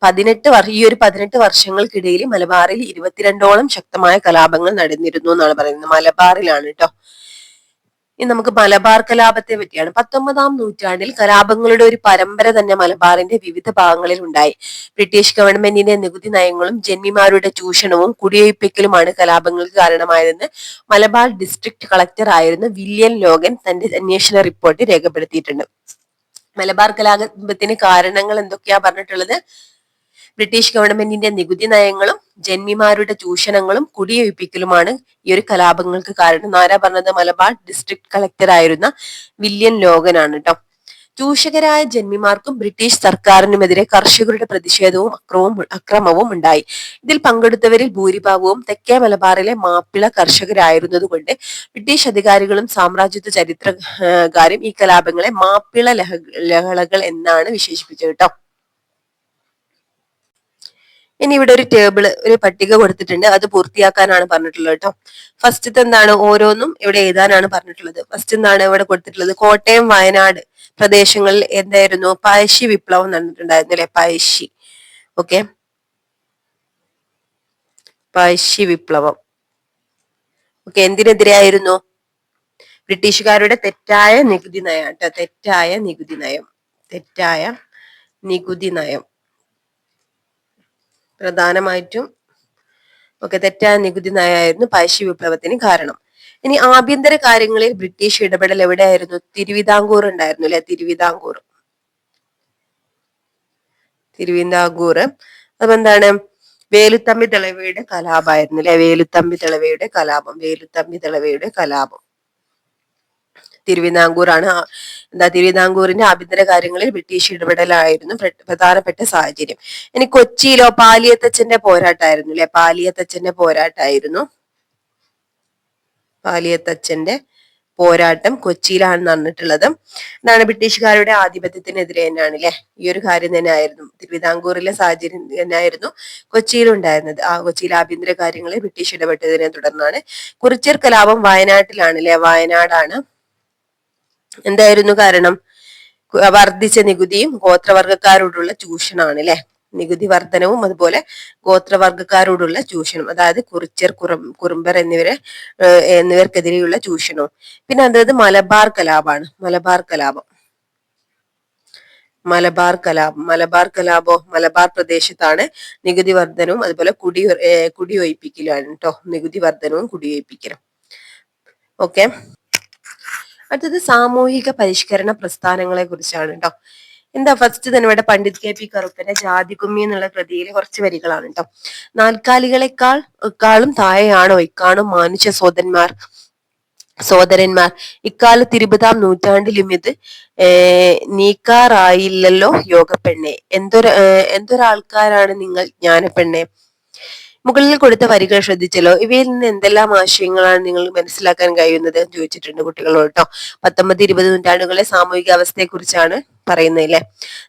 18 വർഷങ്ങൾക്കിടയിൽ മലബാറിൽ 22ഓളം ശക്തമായ കലാപങ്ങൾ നടന്നിരുന്നു എന്നാണ് പറയുന്നത്. മലബാറിലാണ് കേട്ടോ. ഇനി നമുക്ക് മലബാർ കലാപത്തെ പറ്റിയാണ്. 19-ാം നൂറ്റാണ്ടിൽ കലാപങ്ങളുടെ ഒരു പരമ്പര തന്നെ മലബാറിന്റെ വിവിധ ഭാഗങ്ങളിൽ ഉണ്ടായി. ബ്രിട്ടീഷ് ഗവൺമെന്റിന്റെ നികുതി നയങ്ങളും ജന്മിമാരുടെ ചൂഷണവും കുടിയൊഴിപ്പിക്കലുമാണ് കലാപങ്ങൾക്ക് കാരണമായതെന്ന് മലബാർ ഡിസ്ട്രിക്ട് കളക്ടർ ആയിരുന്ന വില്യം ലോഗൻ തന്റെ അന്വേഷണ റിപ്പോർട്ട് രേഖപ്പെടുത്തിയിട്ടുണ്ട്. മലബാർ കലാപത്തിന് കാരണങ്ങൾ എന്തൊക്കെയാ പറഞ്ഞിട്ടുള്ളത്? ബ്രിട്ടീഷ് ഗവൺമെന്റിന്റെ നികുതി നയങ്ങളും ജന്മിമാരുടെ ചൂഷണങ്ങളും കുടിയൊഴിപ്പിക്കലുമാണ് ഈ ഒരു കലാപങ്ങൾക്ക് കാരണം. ആരാ പറഞ്ഞത്? മലബാർ ഡിസ്ട്രിക്ട് കളക്ടർ ആയിരുന്ന വില്യം ലോഗൻ ആണ് കേട്ടോ. ചൂഷകരായ ജന്മിമാർക്കും ബ്രിട്ടീഷ് സർക്കാരിനുമെതിരെ കർഷകരുടെ പ്രതിഷേധവും അക്രമവും ഉണ്ടായി. ഇതിൽ പങ്കെടുത്തവരിൽ ഭൂരിഭാഗവും തെക്കേ മലബാറിലെ മാപ്പിള കർഷകരായിരുന്നതുകൊണ്ട് ബ്രിട്ടീഷ് അധികാരികളും സാമ്രാജ്യത്വ ചരിത്രകാരും ഈ കലാപങ്ങളെ മാപ്പിള ലഹളകൾ എന്നാണ് വിശേഷിപ്പിച്ചത് കേട്ടോ. ഇനി ഇവിടെ ഒരു പട്ടിക കൊടുത്തിട്ടുണ്ട്. അത് പൂർത്തിയാക്കാനാണ് പറഞ്ഞിട്ടുള്ളത് കേട്ടോ. ഫസ്റ്റത്തെ എന്താണ്? ഓരോന്നും ഇവിടെ എഴുതാനാണ് പറഞ്ഞിട്ടുള്ളത്. ഫസ്റ്റ് എന്താണ് ഇവിടെ കൊടുത്തിട്ടുള്ളത്? കോട്ടയം വയനാട് പ്രദേശങ്ങളിൽ എന്തായിരുന്നു? പഴശ്ശി വിപ്ലവം നടന്നിട്ടുണ്ടായിരുന്നു അല്ലെ? പഴശ്ശി. ഓക്കെ. പഴശ്ശി വിപ്ലവം. ഓക്കെ. എന്തിനെതിരെയായിരുന്നു? ബ്രിട്ടീഷുകാരുടെ തെറ്റായ നികുതി നയം കേട്ടോ. തെറ്റായ നികുതി നയം പ്രധാനമായിട്ടും തെറ്റായ നികുതി നയമായിരുന്നു പഴശ്ശി വിപ്ലവത്തിന് കാരണം. ഇനി ആഭ്യന്തര കാര്യങ്ങളിൽ ബ്രിട്ടീഷ് ഇടപെടൽ എവിടെയായിരുന്നു? തിരുവിതാംകൂർ ഉണ്ടായിരുന്നു അല്ലെ? തിരുവിതാംകൂർ. അപ്പൊ എന്താണ്? വേലുത്തമ്പി ദളവയുടെ കലാപമായിരുന്നു അല്ലെ? വേലുത്തമ്പി ദളവയുടെ കലാപം തിരുവിതാംകൂർ ആണ്. തിരുവിതാംകൂറിന്റെ ആഭ്യന്തര കാര്യങ്ങളിൽ ബ്രിട്ടീഷ് ഇടപെടലായിരുന്നു പ്രധാനപ്പെട്ട സാഹചര്യം. ഇനി കൊച്ചിയിലോ? പാലിയത്തച്ഛന്റെ പോരാട്ടമായിരുന്നു അല്ലെ? പാലിയത്തച്ഛന്റെ പോരാട്ടം കൊച്ചിയിലാണ് നടന്നിട്ടുള്ളത്. എന്താണ്? ബ്രിട്ടീഷുകാരുടെ ആധിപത്യത്തിനെതിരെ തന്നെയാണ് അല്ലെ? ഈ ഒരു കാര്യം തന്നെ ആയിരുന്നു. തിരുവിതാംകൂറിലെ സാഹചര്യം തന്നെയായിരുന്നു കൊച്ചിയിലുണ്ടായിരുന്നത്. കൊച്ചിയിലെ ആഭ്യന്തര കാര്യങ്ങളിൽ ബ്രിട്ടീഷ് ഇടപെട്ടതിനെ തുടർന്നാണ്. കുറിച്യർ കലാപം വയനാട്ടിലാണ് അല്ലെ? വയനാടാണ്. എന്തായിരുന്നു കാരണം? വർദ്ധിച്ച നികുതിയും ഗോത്രവർഗക്കാരോടുള്ള ചൂഷണമാണ് അല്ലെ? നികുതി വർധനവും അതുപോലെ ഗോത്രവർഗക്കാരോടുള്ള ചൂഷണം, അതായത് കുറിച്യർ, കുറുമ്പർ എന്നിവർക്കെതിരെയുള്ള ചൂഷണവും. പിന്നെ അതായത് മലബാർ കലാപമാണ്. മലബാർ പ്രദേശത്താണ് നികുതി വർധനവും അതുപോലെ കുടിയൊഴിപ്പിക്കലാണ് കേട്ടോ. നികുതി വർധനവും കുടിയൊഴിപ്പിക്കലും. ഓക്കെ. അടുത്തത് സാമൂഹിക പരിഷ്കരണ പ്രസ്ഥാനങ്ങളെ കുറിച്ചാണ് കേട്ടോ. എന്താ? ഫസ്റ്റ് തന്നെ ഇവിടെ പണ്ഡിറ്റ് KP കറുപ്പന്റെ ജാതികുമ്മി എന്നുള്ള കൃതിയിലെ കുറച്ച് വരികളാണ് കേട്ടോ. നാൽക്കാലികളെക്കാളും താഴെയാണോ ഇക്കാണും മാനുഷ്യ സോദരന്മാർ, ഇക്കാലത്ത് 20-ാം നൂറ്റാണ്ടിലും ഇത് നീക്കാറായില്ലല്ലോ യോഗപ്പെണ്ണെ, എന്തൊരാൾക്കാരാണ് നിങ്ങൾ ജ്ഞാനപ്പെണ്ണെ. മുകളിൽ കൊടുത്ത വരികൾ ശ്രദ്ധിച്ചല്ലോ. ഇവയിൽ നിന്ന് എന്തെല്ലാം ആശയങ്ങളാണ് നിങ്ങൾ മനസ്സിലാക്കാൻ കഴിയുന്നത് എന്ന് ചോദിച്ചിട്ടുണ്ട് കുട്ടികളോട് കേട്ടോ. 19-20 നൂറ്റാണ്ടുകളിലെ സാമൂഹിക അവസ്ഥയെ കുറിച്ചാണ് പറയുന്നതല്ലേ.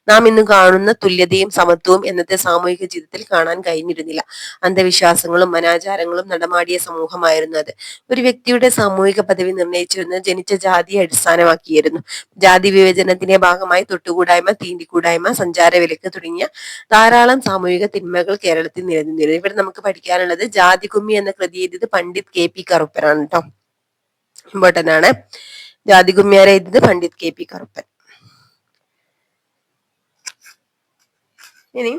നാം ഇന്ന് കാണുന്ന തുല്യതയും സമത്വവും എന്നത്തെ സാമൂഹിക ജീവിതത്തിൽ കാണാൻ കഴിഞ്ഞിരുന്നില്ല. അന്ധവിശ്വാസങ്ങളും അനാചാരങ്ങളും നടമാടിയ സമൂഹമായിരുന്നു അത്. ഒരു വ്യക്തിയുടെ സാമൂഹിക പദവി നിർണയിച്ചിരുന്നത് ജനിച്ച ജാതിയെ അടിസ്ഥാനമാക്കിയായിരുന്നു. ജാതി വിവേചനത്തിന്റെ ഭാഗമായി തൊട്ടുകൂടായ്മ, തീണ്ടിക്കൂടായ്മ, സഞ്ചാരവിലക്ക് തുടങ്ങിയ ധാരാളം സാമൂഹിക തിന്മകൾ കേരളത്തിൽ നിലനിന്നിരുന്നു. ഇവിടെ നമുക്ക് പഠിക്കാനുള്ളത് ജാതികുമ്മി എന്ന കൃതി എഴുതിയത് പണ്ഡിറ്റ് KP കറുപ്പനാണ് കേട്ടോ. ഇമ്പോർട്ടന്റ് ആണ്. ജാതികുമ്മിയാരെ എഴുതിയത് പണ്ഡിറ്റ് KP കറുപ്പൻ. ഇനി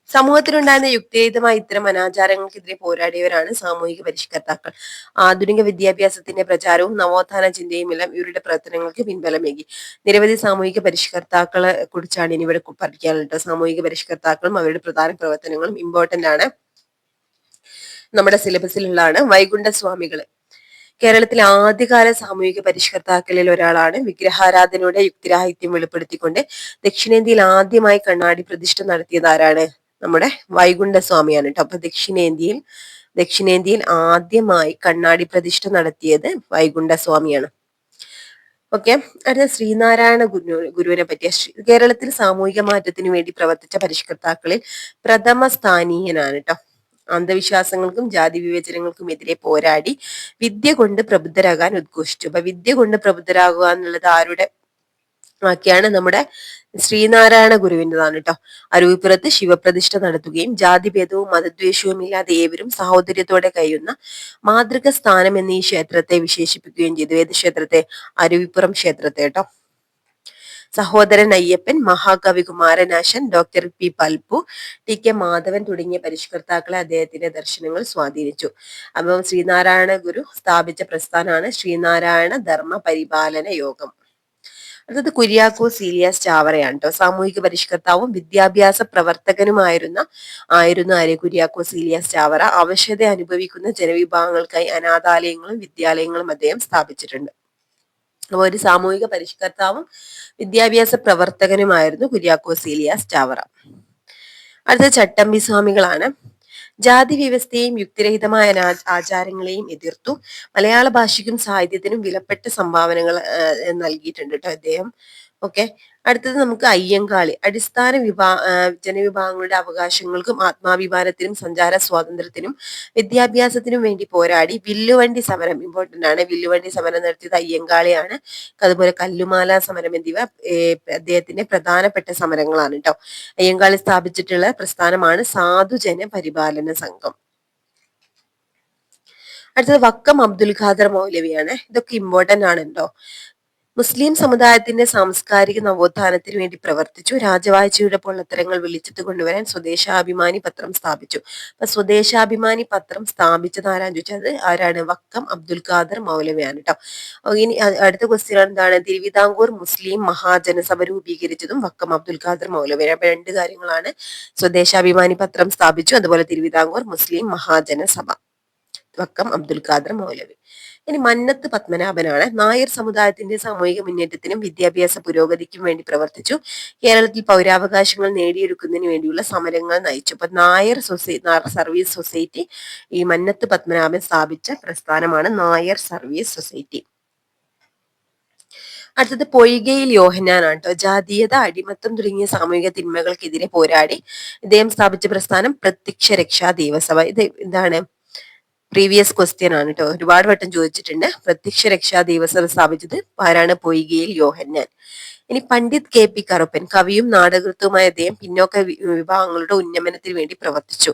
സമൂഹത്തിലുണ്ടായിരുന്ന യുക്തിരഹിതമായ ഇത്തരം അനാചാരങ്ങൾക്കെതിരെ പോരാടിയവരാണ് സാമൂഹിക പരിഷ്കർത്താക്കൾ. ആധുനിക വിദ്യാഭ്യാസത്തിന്റെ പ്രചാരവും നവോത്ഥാന ചിന്തയുമെല്ലാം ഇവരുടെ പ്രവർത്തനങ്ങൾക്ക് പിൻബലമേകി. നിരവധി സാമൂഹിക പരിഷ്കർത്താക്കളെ കുറിച്ചാണ് ഇനി ഇവിടെ പഠിക്കാനുള്ളത്. സാമൂഹിക പരിഷ്കർത്താക്കളും അവരുടെ പ്രധാന പ്രവർത്തനങ്ങളും ഇമ്പോർട്ടന്റ് ആണ്, നമ്മുടെ സിലബസിലുള്ളതാണ്. വൈകുണ്ഠസ്വാമികൾ കേരളത്തിലെ ആദ്യകാല സാമൂഹിക പരിഷ്കർത്താക്കളിൽ ഒരാളാണ്. വിഗ്രഹാരാധനയുടെ യുക്തിരാഹിത്യം വെളിപ്പെടുത്തിക്കൊണ്ട് ദക്ഷിണേന്ത്യയിൽ ആദ്യമായി കണ്ണാടി പ്രതിഷ്ഠ നടത്തിയത് ആരാണ്? നമ്മുടെ വൈകുണ്ഠസ്വാമിയാണ് കേട്ടോ. അപ്പൊ ദക്ഷിണേന്ത്യയിൽ ആദ്യമായി കണ്ണാടി പ്രതിഷ്ഠ നടത്തിയത് വൈകുണ്ഠസ്വാമിയാണ്. ഓക്കെ, അടുത്ത ശ്രീനാരായണ ഗുരുവിനെ പറ്റിയ കേരളത്തിൽ സാമൂഹിക മാറ്റത്തിന് വേണ്ടി പ്രവർത്തിച്ച പരിഷ്കർത്താക്കളിൽ പ്രഥമ സ്ഥാനീയനാണ് കേട്ടോ. അന്ധവിശ്വാസങ്ങൾക്കും ജാതി വിവേചനങ്ങൾക്കും എതിരെ പോരാടി വിദ്യ കൊണ്ട് പ്രബുദ്ധരാകാൻ ഉദ്ഘോഷിച്ചു. അപ്പൊ വിദ്യ കൊണ്ട് പ്രബുദ്ധരാകുക എന്നുള്ളത് ആരുടെ വാക്യാണ്? നമ്മുടെ ശ്രീനാരായണ ഗുരുവിൻ്റെതാണ് കേട്ടോ. അരുവിപ്പുറത്ത് ശിവപ്രതിഷ്ഠ നടത്തുകയും ജാതിഭേദവും മതദ്വേഷവും ഇല്ലാതെ ഏവരും സഹോദര്യത്തോടെ കഴിയുന്ന മാതൃക സ്ഥാനം എന്നീ ക്ഷേത്രത്തെ വിശേഷിപ്പിക്കുകയും ചെയ്തു. ഏത് ക്ഷേത്രത്തെ? അരുവിപ്പുറം ക്ഷേത്രത്തെ കേട്ടോ. സഹോദരൻ അയ്യപ്പൻ, മഹാകവി Kumaran Asan, doctor P Palpu, T K Madhavan തുടങ്ങിയ പരിഷ്കർത്താക്കളെ അദ്ദേഹത്തിന്റെ ദർശനങ്ങൾ സ്വാധീനിച്ചു. അപ്പം ശ്രീനാരായണ ഗുരു സ്ഥാപിച്ച പ്രസ്ഥാനമാണ് ശ്രീനാരായണ ധർമ്മ പരിപാലന യോഗം. അടുത്തത് കുര്യാക്കോസ് സീലിയാസ് ചാവറയാണ് കേട്ടോ. സാമൂഹിക പരിഷ്കർത്താവും വിദ്യാഭ്യാസ പ്രവർത്തകനുമായിരുന്നു ആര്യ കുര്യാക്കോസ് സീലിയാസ് ചാവറ. അവശത അനുഭവിക്കുന്ന ജനവിഭാഗങ്ങൾക്കായി അനാഥാലയങ്ങളും വിദ്യാലയങ്ങളും അദ്ദേഹം സ്ഥാപിച്ചിട്ടുണ്ട്. അപ്പോൾ ഒരു സാമൂഹിക പരിഷ്കർത്താവും വിദ്യാഭ്യാസ പ്രവർത്തകനുമായിരുന്നു കുര്യാക്കോസ് സീലിയാസ് ചാവറ. അടുത്ത ചട്ടമ്പി സ്വാമികളാണ്. ജാതി വ്യവസ്ഥയെയും യുക്തിരഹിതമായ ആചാരങ്ങളെയും എതിർത്തു. മലയാള ഭാഷയ്ക്കും സാഹിത്യത്തിനും വിലപ്പെട്ട സംഭാവനകൾ നൽകിയിട്ടുണ്ട് കേട്ടോ അദ്ദേഹം. ഓക്കെ, അടുത്തത് നമുക്ക് അയ്യങ്കാളി. അടിസ്ഥാന ജനവിഭാഗങ്ങളുടെ അവകാശങ്ങൾക്കും ആത്മാഭിമാനത്തിനും സഞ്ചാര സ്വാതന്ത്ര്യത്തിനും വിദ്യാഭ്യാസത്തിനും വേണ്ടി പോരാടി വില്ലുവണ്ടി സമരം, ഇമ്പോർട്ടന്റ് ആണ്, വില്ലുവണ്ടി സമരം നടത്തിയത് അയ്യങ്കാളിയാണ്. അതുപോലെ കല്ലുമാല സമരം എന്നിവ അദ്ദേഹത്തിന്റെ പ്രധാനപ്പെട്ട സമരങ്ങളാണ് കേട്ടോ. അയ്യങ്കാളി സ്ഥാപിച്ചിട്ടുള്ള പ്രസ്ഥാനമാണ് സാധുജന പരിപാലന സംഘം. അടുത്തത് വക്കം അബ്ദുൽ ഖാദർ മൗലവിയാണ്. ഇതൊക്കെ ഇമ്പോർട്ടന്റ് ആണ് കേട്ടോ. മുസ്ലിം സമുദായത്തിന്റെ സാംസ്കാരിക നവോത്ഥാനത്തിന് വേണ്ടി പ്രവർത്തിച്ചു. രാജവാഴ്ചയുടെ പൊള്ളത്തരങ്ങൾ വെളിച്ചത്ത് കൊണ്ടുവരാൻ സ്വദേശാഭിമാനി പത്രം സ്ഥാപിച്ചു. അപ്പൊ സ്വദേശാഭിമാനി പത്രം സ്ഥാപിച്ചത് ആരാന്ന് ചോദിച്ചത് ആരാണ്? വക്കം അബ്ദുൽ ഖാദർ മൗലവിയാണ് കേട്ടോ. ഇനി അടുത്ത ക്വസ്റ്റ്യൻ എന്താണ്? തിരുവിതാംകൂർ മുസ്ലിം മഹാജനസഭ രൂപീകരിച്ചതും വക്കം അബ്ദുൽ ഖാദർ മൗലവിയാണ്. അപ്പൊ രണ്ട് കാര്യങ്ങളാണ്, സ്വദേശാഭിമാനി പത്രം സ്ഥാപിച്ചു, അതുപോലെ തിരുവിതാംകൂർ മുസ്ലിം മഹാജനസഭ, വക്കം അബ്ദുൽ ഖാദർ മൗലവി. ഇനി മന്നത്ത് പത്മനാഭനാണ്. നായർ സമുദായത്തിന്റെ സാമൂഹിക മുന്നേറ്റത്തിനും വിദ്യാഭ്യാസ പുരോഗതിക്കും വേണ്ടി പ്രവർത്തിച്ചു. കേരളത്തിൽ പൗരാവകാശങ്ങൾ നേടിയെടുക്കുന്നതിന് വേണ്ടിയുള്ള സമരങ്ങൾ നയിച്ചു. അപ്പൊ നായർ സർവീസ് സൊസൈറ്റി ഈ മന്നത്ത് പത്മനാഭൻ സ്ഥാപിച്ച പ്രസ്ഥാനമാണ് നായർ സർവീസ് സൊസൈറ്റി. അടുത്തത് പൊയ്കയിൽ യോഹന്നാനാണ് കേട്ടോ. ജാതീയത, അടിമത്തം തുടങ്ങിയ സാമൂഹിക തിന്മകൾക്കെതിരെ പോരാടി ഇദ്ദേഹം സ്ഥാപിച്ച പ്രസ്ഥാനം പ്രത്യക്ഷ രക്ഷാ ദേവസഭ. എന്താണ്? പ്രീവിയസ് ക്വസ്റ്റ്യൻ ആണ് കേട്ടോ, ഒരുപാട് വട്ടം ചോദിച്ചിട്ടുണ്ട്. പ്രത്യക്ഷ രക്ഷാ ദേവസഭ സ്ഥാപിച്ചത് ആരാണ്? പൊയ്കയിൽ യോഹന്നാൻ. ഇനി പണ്ഡിറ്റ് കെ പി കറുപ്പൻ, കവിയും നാടകൃത്തുമായ അദ്ദേഹം പിന്നോക്ക വിഭാഗങ്ങളുടെ ഉന്നമനത്തിന് വേണ്ടി പ്രവർത്തിച്ചു.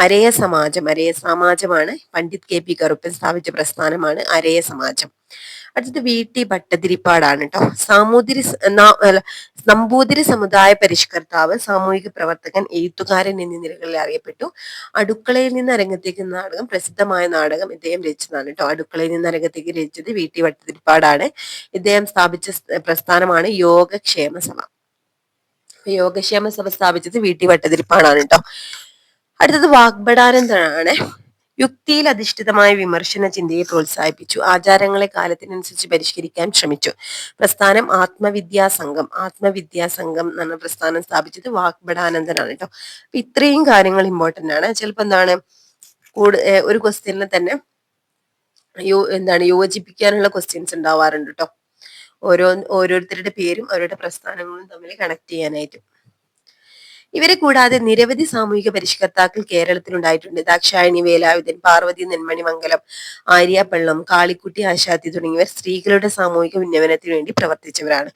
അരയ സമാജമാണ് പണ്ഡിറ്റ് കെ പി കറുപ്പൻ സ്ഥാപിച്ച പ്രസ്ഥാനമാണ് അരയ സമാജം. അടുത്തത് വി ടി ഭട്ടതിരിപ്പാടാണ് കേട്ടോ. നമ്പൂതിരി സമുദായ പരിഷ്കർത്താവ്, സാമൂഹിക പ്രവർത്തകൻ, എഴുത്തുകാരൻ എന്നീ നിലകളിൽ അറിയപ്പെട്ടു. അടുക്കളയിൽ നിന്ന് അരങ്ങത്തേക്ക് നാടകം പ്രസിദ്ധമായ നാടകം ഇദ്ദേഹം രചിച്ചതാണ് കേട്ടോ. അടുക്കളയിൽ നിന്ന് അരങ്ങത്തേക്ക് രചിച്ചത് വി ടി ഭട്ടതിരിപ്പാടാണ്. ഇദ്ദേഹം സ്ഥാപിച്ച പ്രസ്ഥാനമാണ് യോഗക്ഷേമ സഭ. യോഗക്ഷേമ സഭ സ്ഥാപിച്ചത് വി ടി ഭട്ടതിരിപ്പാടാണ് കേട്ടോ. അടുത്തത് വാഗ്ഭടാനന്ദനാണ്. യുക്തിയിൽ അധിഷ്ഠിതമായ വിമർശന ചിന്തയെ പ്രോത്സാഹിപ്പിച്ചു. ആചാരങ്ങളെ കാലത്തിനനുസരിച്ച് പരിഷ്കരിക്കാൻ ശ്രമിച്ചു. പ്രസ്ഥാനം ആത്മവിദ്യാസംഘം എന്ന പ്രസ്ഥാനം സ്ഥാപിച്ചത് വാഗ്ഭടാനന്ദനാണ് കേട്ടോ. അപ്പൊ ഇത്രയും കാര്യങ്ങൾ ഇമ്പോർട്ടന്റ് ആണ്. ചിലപ്പോ എന്താണ് ഒരു ക്വസ്റ്റ്യനിൽ തന്നെ യോജിപ്പിക്കാനുള്ള ക്വസ്റ്റ്യൻസ് ഉണ്ടാവാറുണ്ട് കേട്ടോ. ഓരോരുത്തരുടെ പേരും അവരുടെ പ്രസ്ഥാനങ്ങളും തമ്മിൽ കണക്ട് ചെയ്യാനായിട്ട്. ഇവരെ കൂടാതെ നിരവധി സാമൂഹിക പരിഷ്കർത്താക്കൾ കേരളത്തിലുണ്ടായിട്ടുണ്ട്. ദാക്ഷായണി വേലായുധൻ, പാർവതി നെന്മണിമംഗലം, ആര്യാപ്പള്ളം, കാളിക്കുട്ടി ആശാത്തി തുടങ്ങിയവർ സ്ത്രീകളുടെ സാമൂഹിക ഉന്നമനത്തിന് വേണ്ടി പ്രവർത്തിച്ചവരാണ്.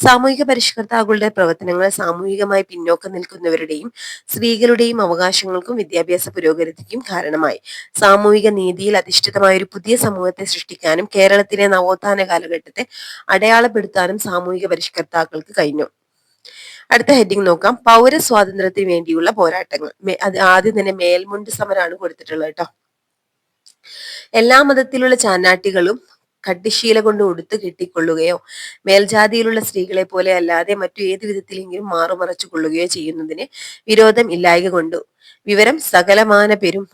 സാമൂഹിക പരിഷ്കർത്താക്കളുടെ പ്രവർത്തനങ്ങൾ സാമൂഹികമായി പിന്നോക്കം നിൽക്കുന്നവരുടെയും സ്ത്രീകളുടെയും അവകാശങ്ങൾക്കും വിദ്യാഭ്യാസ പുരോഗതിക്കും കാരണമായി. സാമൂഹിക നീതിയിൽ അധിഷ്ഠിതമായ ഒരു പുതിയ സമൂഹത്തെ സൃഷ്ടിക്കാനും കേരളത്തിലെ നവോത്ഥാന കാലഘട്ടത്തെ അടയാളപ്പെടുത്താനും സാമൂഹിക പരിഷ്കർത്താക്കൾക്ക് കഴിഞ്ഞു. അടുത്ത ഹെഡിങ് നോക്കാം, പൗരസ്വാതന്ത്ര്യത്തിന് വേണ്ടിയുള്ള പോരാട്ടങ്ങൾ. അത് ആദ്യം തന്നെ മേൽമുണ്ട് സമരമാണ് കൊടുത്തിട്ടുള്ളത് കേട്ടോ. എല്ലാ മതത്തിലുള്ള ചാന്നാട്ടികളും കട്ടിശീല കൊണ്ട് ഉടുത്ത് കെട്ടിക്കൊള്ളുകയോ മേൽജാതിയിലുള്ള സ്ത്രീകളെ പോലെ അല്ലാതെ മറ്റു ഏത് വിധത്തിലെങ്കിലും മാറുമറച്ചു കൊള്ളുകയോ ചെയ്യുന്നതിന് വിരോധം ഇല്ലായ്ക കൊണ്ടു വിവരം സകലമാന പേരും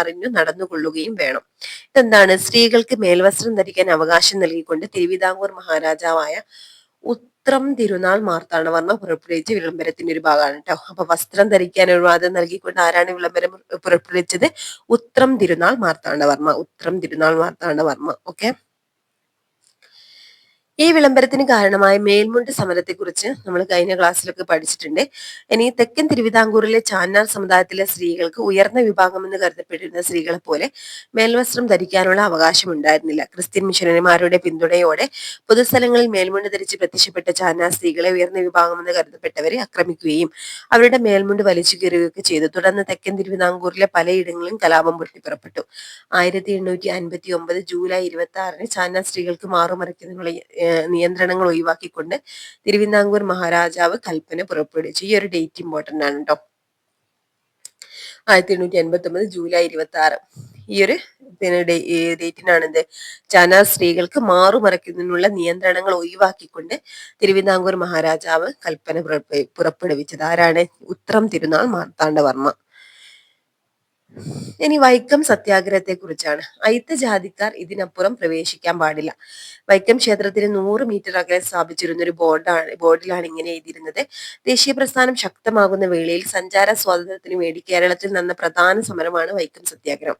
അറിഞ്ഞു നടന്നുകൊള്ളുകയും വേണം. ഇതെന്താണ്? സ്ത്രീകൾക്ക് മേൽവസ്ത്രം ധരിക്കാൻ അവകാശം നൽകിക്കൊണ്ട് തിരുവിതാംകൂർ മഹാരാജാവായ ഉത്രം തിരുനാൾ മാർത്താണ്ഡവർമ്മ പുറപ്പെടുവിച്ച വിളംബരത്തിന്റെ ഒരു ഭാഗമാണ് കേട്ടോ. അപ്പൊ വസ്ത്രം ധരിക്കാൻ അനുവാദം നൽകിക്കൊണ്ട് ആരാണ് വിളംബരം പുറപ്പെടുവിച്ചത്? ഉത്രം തിരുനാൾ മാർത്താണ്ഡവർമ്മ. ഉത്രം തിരുനാൾ മാർത്താണ്ഡവർമ്മ. ഓക്കെ. ഈ വിളംബരത്തിന് കാരണമായ മേൽമുണ്ട് സമരത്തെക്കുറിച്ച് നമ്മൾ കഴിഞ്ഞ ക്ലാസ്സിലൊക്കെ പഠിച്ചിട്ടുണ്ട്. ഇനി തെക്കൻ തിരുവിതാംകൂറിലെ ചാന്നാർ സമുദായത്തിലെ സ്ത്രീകൾക്ക് ഉയർന്ന വിഭാഗം എന്ന് കരുതപ്പെട്ടിരുന്ന സ്ത്രീകളെ പോലെ മേൽവസ്ത്രം ധരിക്കാനുള്ള അവകാശം ഉണ്ടായിരുന്നില്ല. ക്രിസ്ത്യൻ മിഷനറിമാരുടെ പിന്തുണയോടെ പൊതുസ്ഥലങ്ങളിൽ മേൽമുണ്ട് ധരിച്ച് പ്രത്യക്ഷപ്പെട്ട ചാന്നാർ സ്ത്രീകളെ ഉയർന്ന വിഭാഗം എന്ന് കരുതപ്പെട്ടവരെ ആക്രമിക്കുകയും അവരുടെ മേൽമുണ്ട് വലിച്ചു കീറുകയൊക്കെ ചെയ്തു. തുടർന്ന് തെക്കൻ തിരുവിതാംകൂറിലെ പലയിടങ്ങളിലും കലാപം പൊട്ടിപ്പുറപ്പെട്ടു. 1859 ജൂലൈ 26 ചാന്നാർ സ്ത്രീകൾക്ക് മാറുമറയ്ക്കുന്നതിനുള്ള നിയന്ത്രണങ്ങൾ ഒഴിവാക്കിക്കൊണ്ട് തിരുവിതാംകൂർ മഹാരാജാവ് കൽപ്പന പുറപ്പെടുവിച്ചു. ഈ ഒരു ഡേറ്റ് ഇമ്പോർട്ടന്റ് ആണ് കേട്ടോ. 1859 ജൂലൈ 26. ഈ ഒരു ഡേറ്റിനാണ് എന്ത്? ചാന്നാർ സ്ത്രീകൾക്ക് മാറുമറയ്ക്കുന്നതിനുള്ള നിയന്ത്രണങ്ങൾ ഒഴിവാക്കിക്കൊണ്ട് തിരുവിതാംകൂർ മഹാരാജാവ് കൽപ്പന പുറപ്പെടുവിച്ചത്. ആരാണ്? ഉത്രം തിരുനാൾ മാർത്താണ്ഡവർമ്മ. ഇനി വൈക്കം സത്യാഗ്രഹത്തെ കുറിച്ചാണ്. അയിത്ത ജാതിക്കാർ ഇതിനപ്പുറം പ്രവേശിക്കാൻ പാടില്ല. വൈക്കം ക്ഷേത്രത്തിന് 100 മീറ്റർ അകലെ സ്ഥാപിച്ചിരുന്ന ഒരു ബോർഡിലാണ് ഇങ്ങനെ എഴുതിയിരുന്നത്: ദേശീയ പ്രസ്ഥാനം ശക്തമാകുന്ന വേളയിൽ സഞ്ചാര സ്വാതന്ത്ര്യത്തിനു വേണ്ടി കേരളത്തിൽ നടന്ന പ്രധാന സമരമാണ് വൈക്കം സത്യാഗ്രഹം.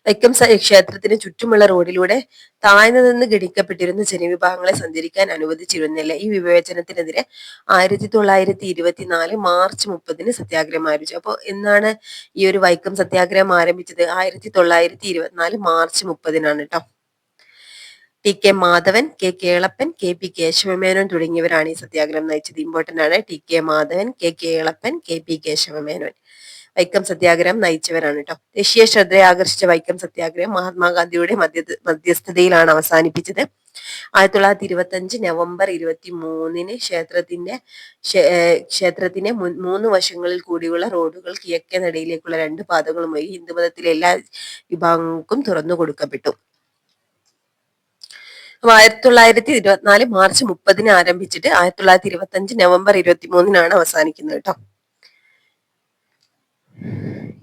വൈക്കം ക്ഷേത്രത്തിന് ചുറ്റുമുള്ള റോഡിലൂടെ താഴ്ന്നു നിന്ന് ഗണിക്കപ്പെട്ടിരുന്ന ജനവിഭാഗങ്ങളെ സഞ്ചരിക്കാൻ അനുവദിച്ചിരുന്നില്ല. ഈ വിവേചനത്തിനെതിരെ 1924 മാർച്ച് 30 സത്യാഗ്രഹം ആരംഭിച്ചു. അപ്പോൾ എന്നാണ് ഈ ഒരു വൈക്കം സത്യാഗ്രഹം ആരംഭിച്ചത്? 1924 മാർച്ച് 30 കേട്ടോ. T K Madhavan, K Kelappan, K P Kesava Menon തുടങ്ങിയവരാണ് ഈ സത്യാഗ്രഹം നയിച്ചത്. ഇമ്പോർട്ടന്റ് ആണ്. T K Madhavan, K Kelappan, K P Kesava Menon Vaikom സത്യാഗ്രഹം നയിച്ചവരാണ് കേട്ടോ. ദേശീയ ശ്രദ്ധയെ ആകർഷിച്ച വൈക്കം സത്യാഗ്രഹം മഹാത്മാഗാന്ധിയുടെ മധ്യസ്ഥതയിലാണ് അവസാനിപ്പിച്ചത്. 1925 നവംബർ 23 ക്ഷേത്രത്തിന്റെ 3 വശങ്ങളിൽ കൂടിയുള്ള റോഡുകൾ കിഴക്കേ നടയിലേക്കുള്ള 2 പാതകളും വഴി ഹിന്ദുമതത്തിലെ എല്ലാ വിഭാഗങ്ങൾക്കും തുറന്നു കൊടുക്കപ്പെട്ടു. 1924 മാർച്ച് 30 ആരംഭിച്ചിട്ട് 1925 നവംബർ 23 അവസാനിക്കുന്നത് കേട്ടോ.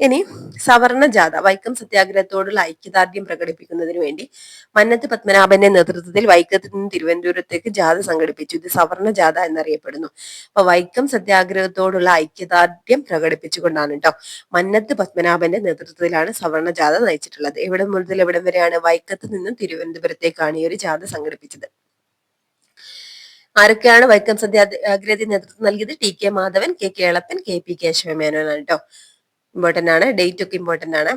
ഇനി സവർണ ജാഥ. വൈക്കം സത്യാഗ്രഹത്തോടുള്ള ഐക്യദാർഢ്യം പ്രകടിപ്പിക്കുന്നതിന് വേണ്ടി മന്നത്ത് പത്മനാഭന്റെ നേതൃത്വത്തിൽ വൈക്കത്ത് നിന്ന് തിരുവനന്തപുരത്തേക്ക് ജാഥ സംഘടിപ്പിച്ചു. ഇത് സവർണ ജാഥ എന്നറിയപ്പെടുന്നു. അപ്പൊ വൈക്കം സത്യാഗ്രഹത്തോടുള്ള ഐക്യദാർഢ്യം പ്രകടിപ്പിച്ചുകൊണ്ടാണ് കേട്ടോ മന്നത്ത് പത്മനാഭന്റെ നേതൃത്വത്തിലാണ് സവർണ ജാഥ നയിച്ചിട്ടുള്ളത്. എവിടെ മുതൽ എവിടം വരെയാണ്? വൈക്കത്ത് നിന്നും തിരുവനന്തപുരത്തേക്കാണ് ഈ ഒരു ജാഥ സംഘടിപ്പിച്ചത്. ആരൊക്കെയാണ് വൈക്കം സത്യാഗ്രഹത്തിന് നേതൃത്വം നൽകിയത്? T K Madhavan, K Kelappan, K P കേശവമേനോനാണ് കേട്ടോ. ഇമ്പോർട്ടന്റ് ആണ്. ഡേറ്റ് ഒക്കെ ഇമ്പോർട്ടന്റ് ആണ്.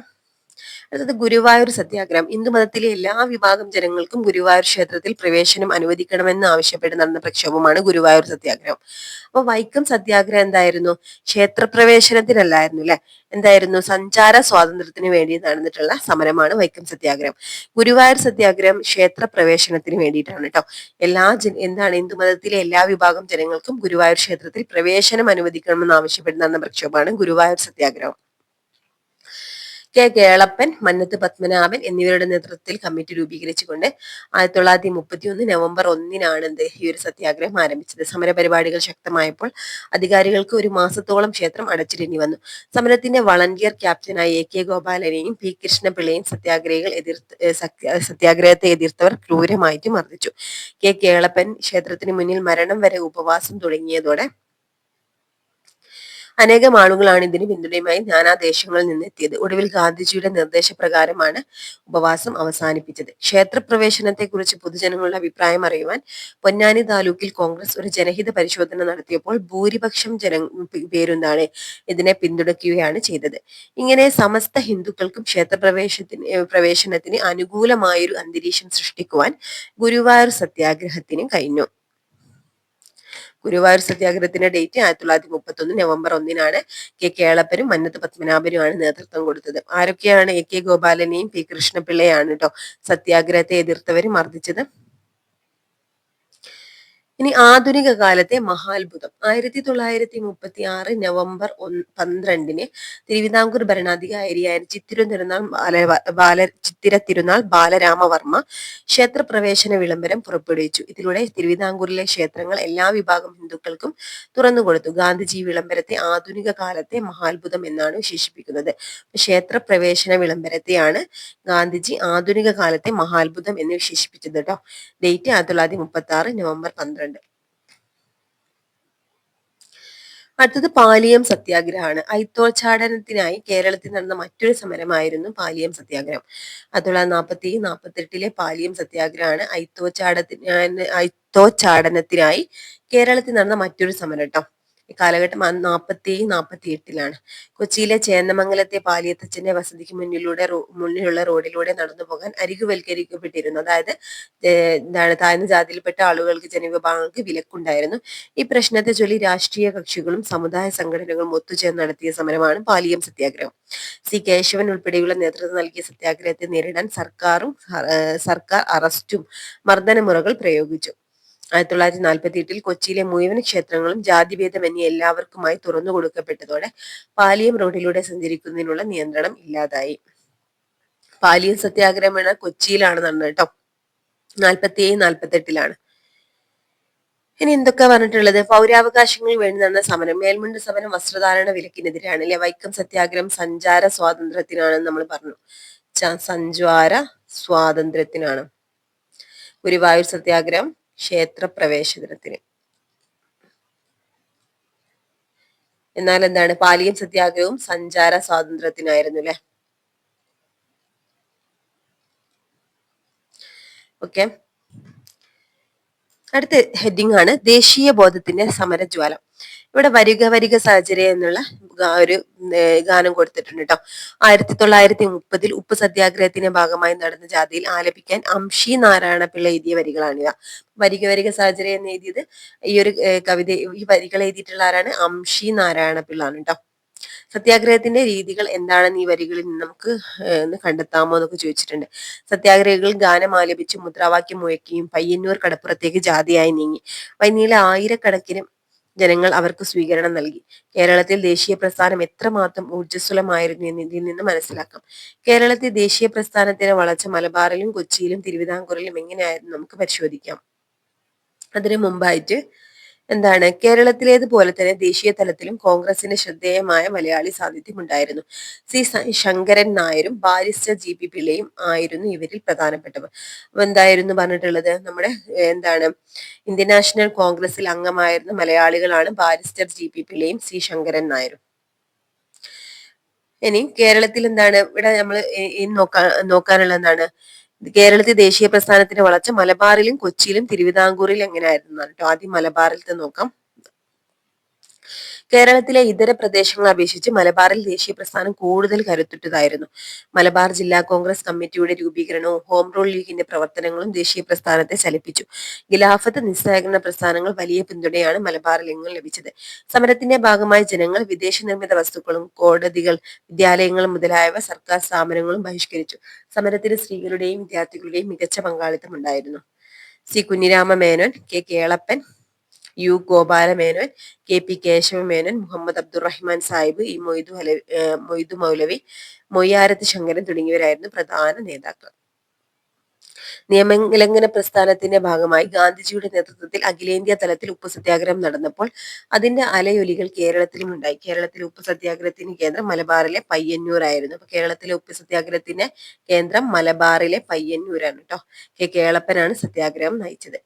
അടുത്തത് ഗുരുവായൂർ സത്യാഗ്രഹം. ഹിന്ദുമതത്തിലെ എല്ലാ വിഭാഗം ജനങ്ങൾക്കും ഗുരുവായൂർ ക്ഷേത്രത്തിൽ പ്രവേശനം അനുവദിക്കണമെന്ന് ആവശ്യപ്പെട്ട് നടന്ന പ്രക്ഷോഭമാണ് ഗുരുവായൂർ സത്യാഗ്രഹം. അപ്പൊ വൈക്കം സത്യാഗ്രഹം എന്തായിരുന്നു? ക്ഷേത്രപ്രവേശനത്തിനല്ലായിരുന്നു അല്ലെ. എന്തായിരുന്നു? സഞ്ചാര സ്വാതന്ത്ര്യത്തിന് വേണ്ടി നടന്നിട്ടുള്ള സമരമാണ് വൈക്കം സത്യാഗ്രഹം. ഗുരുവായൂർ സത്യാഗ്രഹം ക്ഷേത്രപ്രവേശനത്തിന് വേണ്ടിയിട്ടാണ് കേട്ടോ. എന്താണ്? ഹിന്ദുമതത്തിലെ എല്ലാ വിഭാഗം ജനങ്ങൾക്കും ഗുരുവായൂർ ക്ഷേത്രത്തിൽ പ്രവേശനം അനുവദിക്കണമെന്ന് ആവശ്യപ്പെട്ട് നടന്ന പ്രക്ഷോഭമാണ് ഗുരുവായൂർ സത്യാഗ്രഹം. കെ കേളപ്പൻ, മന്നത്ത് പത്മനാഭൻ എന്നിവരുടെ നേതൃത്വത്തിൽ കമ്മിറ്റി രൂപീകരിച്ചുകൊണ്ട് 1931 നവംബർ 1 ഈ ഒരു സത്യാഗ്രഹം ആരംഭിച്ചത്. സമരപരിപാടികൾ ശക്തമായപ്പോൾ അധികാരികൾക്ക് 1 മാസത്തോളം ക്ഷേത്രം അടച്ചിടേണ്ടി വന്നു. സമരത്തിന്റെ വളണ്ടിയർ ക്യാപ്റ്റനായ എ കെ ഗോപാലനെയും പി കൃഷ്ണപിള്ളയും സത്യാഗ്രഹത്തെ എതിർത്തവർ ക്രൂരമായിട്ട് മർദ്ദിച്ചു. കെ കേളപ്പൻ ക്ഷേത്രത്തിന് മുന്നിൽ മരണം വരെ ഉപവാസം തുടങ്ങിയതോടെ അനേകം ആളുകളാണ് ഇതിന് പിന്തുണയുമായി നാനാദേശങ്ങളിൽ നിന്നെത്തിയത്. ഒടുവിൽ ഗാന്ധിജിയുടെ നിർദ്ദേശപ്രകാരമാണ് ഉപവാസം അവസാനിപ്പിച്ചത്. ക്ഷേത്രപ്രവേശനത്തെ കുറിച്ച് പൊതുജനങ്ങളുടെ അഭിപ്രായം അറിയുവാൻ പൊന്നാനി താലൂക്കിൽ കോൺഗ്രസ് ഒരു ജനഹിത പരിശോധന നടത്തിയപ്പോൾ ഭൂരിപക്ഷം പേരെന്താണ് ഇതിനെ പിന്തുണയ്ക്കുകയാണ് ചെയ്തത്. ഇങ്ങനെ സമസ്ത ഹിന്ദുക്കൾക്കും പ്രവേശനത്തിന് അനുകൂലമായൊരു അന്തരീക്ഷം സൃഷ്ടിക്കുവാൻ ഗുരുവായൂർ സത്യാഗ്രഹത്തിന് കഴിഞ്ഞു. ഗുരുവായൂർ സത്യാഗ്രഹത്തിന്റെ ഡേറ്റ് 1931 നവംബർ 1 കെ കേളപ്പനും മന്നത്ത് പത്മനാഭനുമാണ് നേതൃത്വം കൊടുത്തത്. ആരൊക്കെയാണ്? എ കെ ഗോപാലനെയും പി കൃഷ്ണപിള്ളയാണ് കേട്ടോ സത്യാഗ്രഹത്തെ എതിർത്തവർ മർദ്ദിച്ചത്. ഇനി ആധുനിക കാലത്തെ മഹാത്ഭുതം. 1936 നവംബർ 12-ന് തിരുവിതാംകൂർ ഭരണാധികാരിയായ ചിത്തിര തിരുനാൾ ബാലരാമവർമ്മ ക്ഷേത്രപ്രവേശന വിളംബരം പുറപ്പെടുവിച്ചു. ഇതിലൂടെ തിരുവിതാംകൂറിലെ ക്ഷേത്രങ്ങൾ എല്ലാ വിഭാഗം ഹിന്ദുക്കൾക്കും തുറന്നുകൊടുത്തു. ഗാന്ധിജി വിളംബരത്തെ ആധുനിക കാലത്തെ മഹാത്ഭുതം എന്നാണ് വിശേഷിപ്പിക്കുന്നത്. ക്ഷേത്രപ്രവേശന വിളംബരത്തെയാണ് ഗാന്ധിജി ആധുനിക കാലത്തെ മഹാത്ഭുതം എന്ന് വിശേഷിപ്പിച്ചത് കേട്ടോ. Date 1936 November 12. അടുത്തത് പാലിയം സത്യാഗ്രഹമാണ്. അയിത്തോച്ചാടനത്തിനായി കേരളത്തിൽ നടന്ന മറ്റൊരു സമരമായിരുന്നു പാലിയം സത്യാഗ്രഹം. 1947-48 പാലിയം സത്യാഗ്രഹമാണ് അയിത്തോച്ചാടനത്തിനായി കേരളത്തിൽ നടന്ന മറ്റൊരു സമരം കേട്ടോ. കാലഘട്ടം 47-48 കൊച്ചിയിലെ ചേന്നമംഗലത്തെ പാലിയത്തച്ഛന്റെ വസതിക്ക് മുന്നിലുള്ള റോഡിലൂടെ നടന്നു പോകാൻ അരികുവൽക്കരിക്കപ്പെട്ടിരുന്നു. അതായത് താഴ്ന്ന ജാതിയിൽപ്പെട്ട ആളുകൾക്ക്, ജനവിഭാഗങ്ങൾക്ക് വിലക്കുണ്ടായിരുന്നു. ഈ പ്രശ്നത്തെ ചൊല്ലി രാഷ്ട്രീയ കക്ഷികളും സമുദായ സംഘടനകളും ഒത്തുചേർന്ന് നടത്തിയ സമരമാണ് പാലിയം സത്യാഗ്രഹം. സി കേശവൻ ഉൾപ്പെടെയുള്ള നേതൃത്വം നൽകിയ സത്യാഗ്രഹത്തെ നേരിടാൻ സർക്കാർ അറസ്റ്റും മർദ്ദനമുറകൾ പ്രയോഗിച്ചു. 1948 കൊച്ചിയിലെ മുഴുവൻ ക്ഷേത്രങ്ങളും ജാതിഭേദമന്യേ എല്ലാവർക്കുമായി തുറന്നു കൊടുക്കപ്പെട്ടതോടെ പാലിയം റോഡിലൂടെ സഞ്ചരിക്കുന്നതിനുള്ള നിയന്ത്രണം ഇല്ലാതായി. പാലിയം സത്യാഗ്രഹം കൊച്ചിയിലാണ് നടന്നത് കേട്ടോ. 47-48 ഇനി എന്തൊക്കെ പറഞ്ഞിട്ടുള്ളത്? പൗരാവകാശങ്ങൾ വേണ്ടി നടന്ന സമരം. മേൽമുണ്ട് സമരം വസ്ത്രധാരണ വിലക്കിനെതിരാണ് അല്ലെ. വൈക്കം സത്യാഗ്രഹം സഞ്ചാര സ്വാതന്ത്ര്യത്തിനാണെന്ന് നമ്മൾ പറഞ്ഞു. സഞ്ചാര സ്വാതന്ത്ര്യത്തിനാണ്. ഗുരുവായൂർ സത്യാഗ്രഹം ക്ഷേത്രപ്രവേശനത്തിന്. എന്നാൽ എന്താണ്, പാലിയം സത്യാഗ്രഹവും സഞ്ചാര സ്വാതന്ത്ര്യത്തിനായിരുന്നു അല്ലെ. ഓക്കെ, അടുത്ത ഹെഡിങ് ആണ് ദേശീയ ബോധത്തിന്റെ സമരജ്വാല. ഇവിടെ വരിക വരിക സാഹചര്യം എന്നുള്ള ഒരു ഗാനം കൊടുത്തിട്ടുണ്ട് കേട്ടോ. 1930 ഉപ്പ് സത്യാഗ്രഹത്തിന്റെ ഭാഗമായി നടന്ന ജാഥയിൽ ആലപിക്കാൻ അംഷി നാരായണ പിള്ള എഴുതിയ വരികളാണിവ. വരിക വരിക സാഹചര്യം എന്ന് എഴുതിയത് ഈ ഒരു ഈ വരികൾ എഴുതിയിട്ടുള്ള ആരാണ്? അംഷി നാരായണ പിള്ള ആണ് കേട്ടോ. സത്യാഗ്രഹത്തിന്റെ രീതികൾ എന്താണെന്ന് ഈ വരികളിൽ നിന്ന് നമുക്ക് കണ്ടെത്താമോ എന്നൊക്കെ ചോദിച്ചിട്ടുണ്ട്. സത്യാഗ്രഹികൾ ഗാനം ആലപിച്ച് മുദ്രാവാക്യം മുഴക്കിയും പയ്യന്നൂർ കടപ്പുറത്തേക്ക് ജാഥയായി നീങ്ങി. വൈനീള ആയിരക്കണക്കിന് ജനങ്ങൾ അവർക്ക് സ്വീകരണം നൽകി. കേരളത്തിൽ ദേശീയ പ്രസ്ഥാനം എത്രമാത്രം ഊർജ്ജസ്വലമായിരുന്നു എന്ന് ഇതിൽ നിന്ന് മനസ്സിലാക്കാം. കേരളത്തിൽ ദേശീയ പ്രസ്ഥാനത്തിന്റെ വളർച്ച മലബാറിലും കൊച്ചിയിലും തിരുവിതാംകൂറിലും എങ്ങനെയായിരുന്നു നമുക്ക് പരിശോധിക്കാം. അതിനു മുമ്പായിട്ട് എന്താണ്, കേരളത്തിലേതുപോലെ തന്നെ ദേശീയ തലത്തിലും കോൺഗ്രസിന് ശ്രദ്ധേയമായ മലയാളി സാന്നിധ്യം ഉണ്ടായിരുന്നു. സി ശങ്കരൻ നായരും ബാരിസ്റ്റർ ജി.പി. പിള്ളയും ആയിരുന്നു ഇവരിൽ പ്രധാനപ്പെട്ടവർ. അപ്പൊ എന്തായിരുന്നു പറഞ്ഞിട്ടുള്ളത്? നമ്മുടെ എന്താണ്, ഇന്ത്യൻ നാഷണൽ കോൺഗ്രസിൽ അംഗമായിരുന്ന മലയാളികളാണ് ബാരിസ്റ്റർ ജി.പി. പിള്ളയും സി ശങ്കരൻ നായരും. ഇനി കേരളത്തിൽ എന്താണ് ഇവിടെ നമ്മൾ നോക്കാനുള്ള എന്താണ്, കേരളത്തിൽ ദേശീയ പ്രസ്ഥാനത്തിന്റെ വളർച്ച മലബാറിലും കൊച്ചിയിലും തിരുവിതാംകൂറിലും എങ്ങനെയായിരുന്നു കേട്ടോ. ആദ്യം മലബാറിലത്തെ നോക്കാം. കേരളത്തിലെ ഇതര പ്രദേശങ്ങളെ അപേക്ഷിച്ച് മലബാറിൽ ദേശീയ പ്രസ്ഥാനം കൂടുതൽ കരുത്തുറ്റതായിരുന്നു. മലബാർ ജില്ലാ കോൺഗ്രസ് കമ്മിറ്റിയുടെ രൂപീകരണവും ഹോം റൂൾ ലീഗിന്റെ പ്രവർത്തനങ്ങളും ദേശീയ പ്രസ്ഥാനത്തെ ചലിപ്പിച്ചു. ഖിലാഫത്ത് നിസ്സഹകരണ പ്രസ്ഥാനങ്ങൾ വലിയ പിന്തുണയാണ് മലബാറിൽ എങ്ങും ലഭിച്ചത്. സമരത്തിന്റെ ഭാഗമായി ജനങ്ങൾ വിദേശ നിർമ്മിത വസ്തുക്കളും കോടതികൾ, വിദ്യാലയങ്ങളും മുതലായവ സർക്കാർ സ്ഥാപനങ്ങളും ബഹിഷ്കരിച്ചു. സമരത്തിന് സ്ത്രീകളുടെയും വിദ്യാർത്ഥികളുടെയും മികച്ച പങ്കാളിത്തം ഉണ്ടായിരുന്നു. C Kunhirama Menon, K Kelappan, U Gopalamenon, K P Kesavamenon, Muhammad Abdurahman Sahib, E Moidu Moulavi, Moyyarath Sankaran തുടങ്ങിയവരായിരുന്നു പ്രധാന നേതാക്കൾ. നിയമലംഘന പ്രസ്ഥാനത്തിന്റെ ഭാഗമായി ഗാന്ധിജിയുടെ നേതൃത്വത്തിൽ അഖിലേന്ത്യാ തലത്തിൽ ഉപ്പ് സത്യാഗ്രഹം നടന്നപ്പോൾ അതിന്റെ അലയൊലികൾ കേരളത്തിലും ഉണ്ടായി. കേരളത്തിലെ ഉപ്പ് സത്യാഗ്രഹത്തിന് കേന്ദ്രം മലബാറിലെ പയ്യന്നൂർ ആയിരുന്നു. അപ്പൊ കേരളത്തിലെ ഉപ്പ് സത്യാഗ്രഹത്തിന്റെ കേന്ദ്രം മലബാറിലെ പയ്യന്നൂരാണ് കേട്ടോ. കെ കേളപ്പനാണ് സത്യാഗ്രഹം നയിച്ചത്.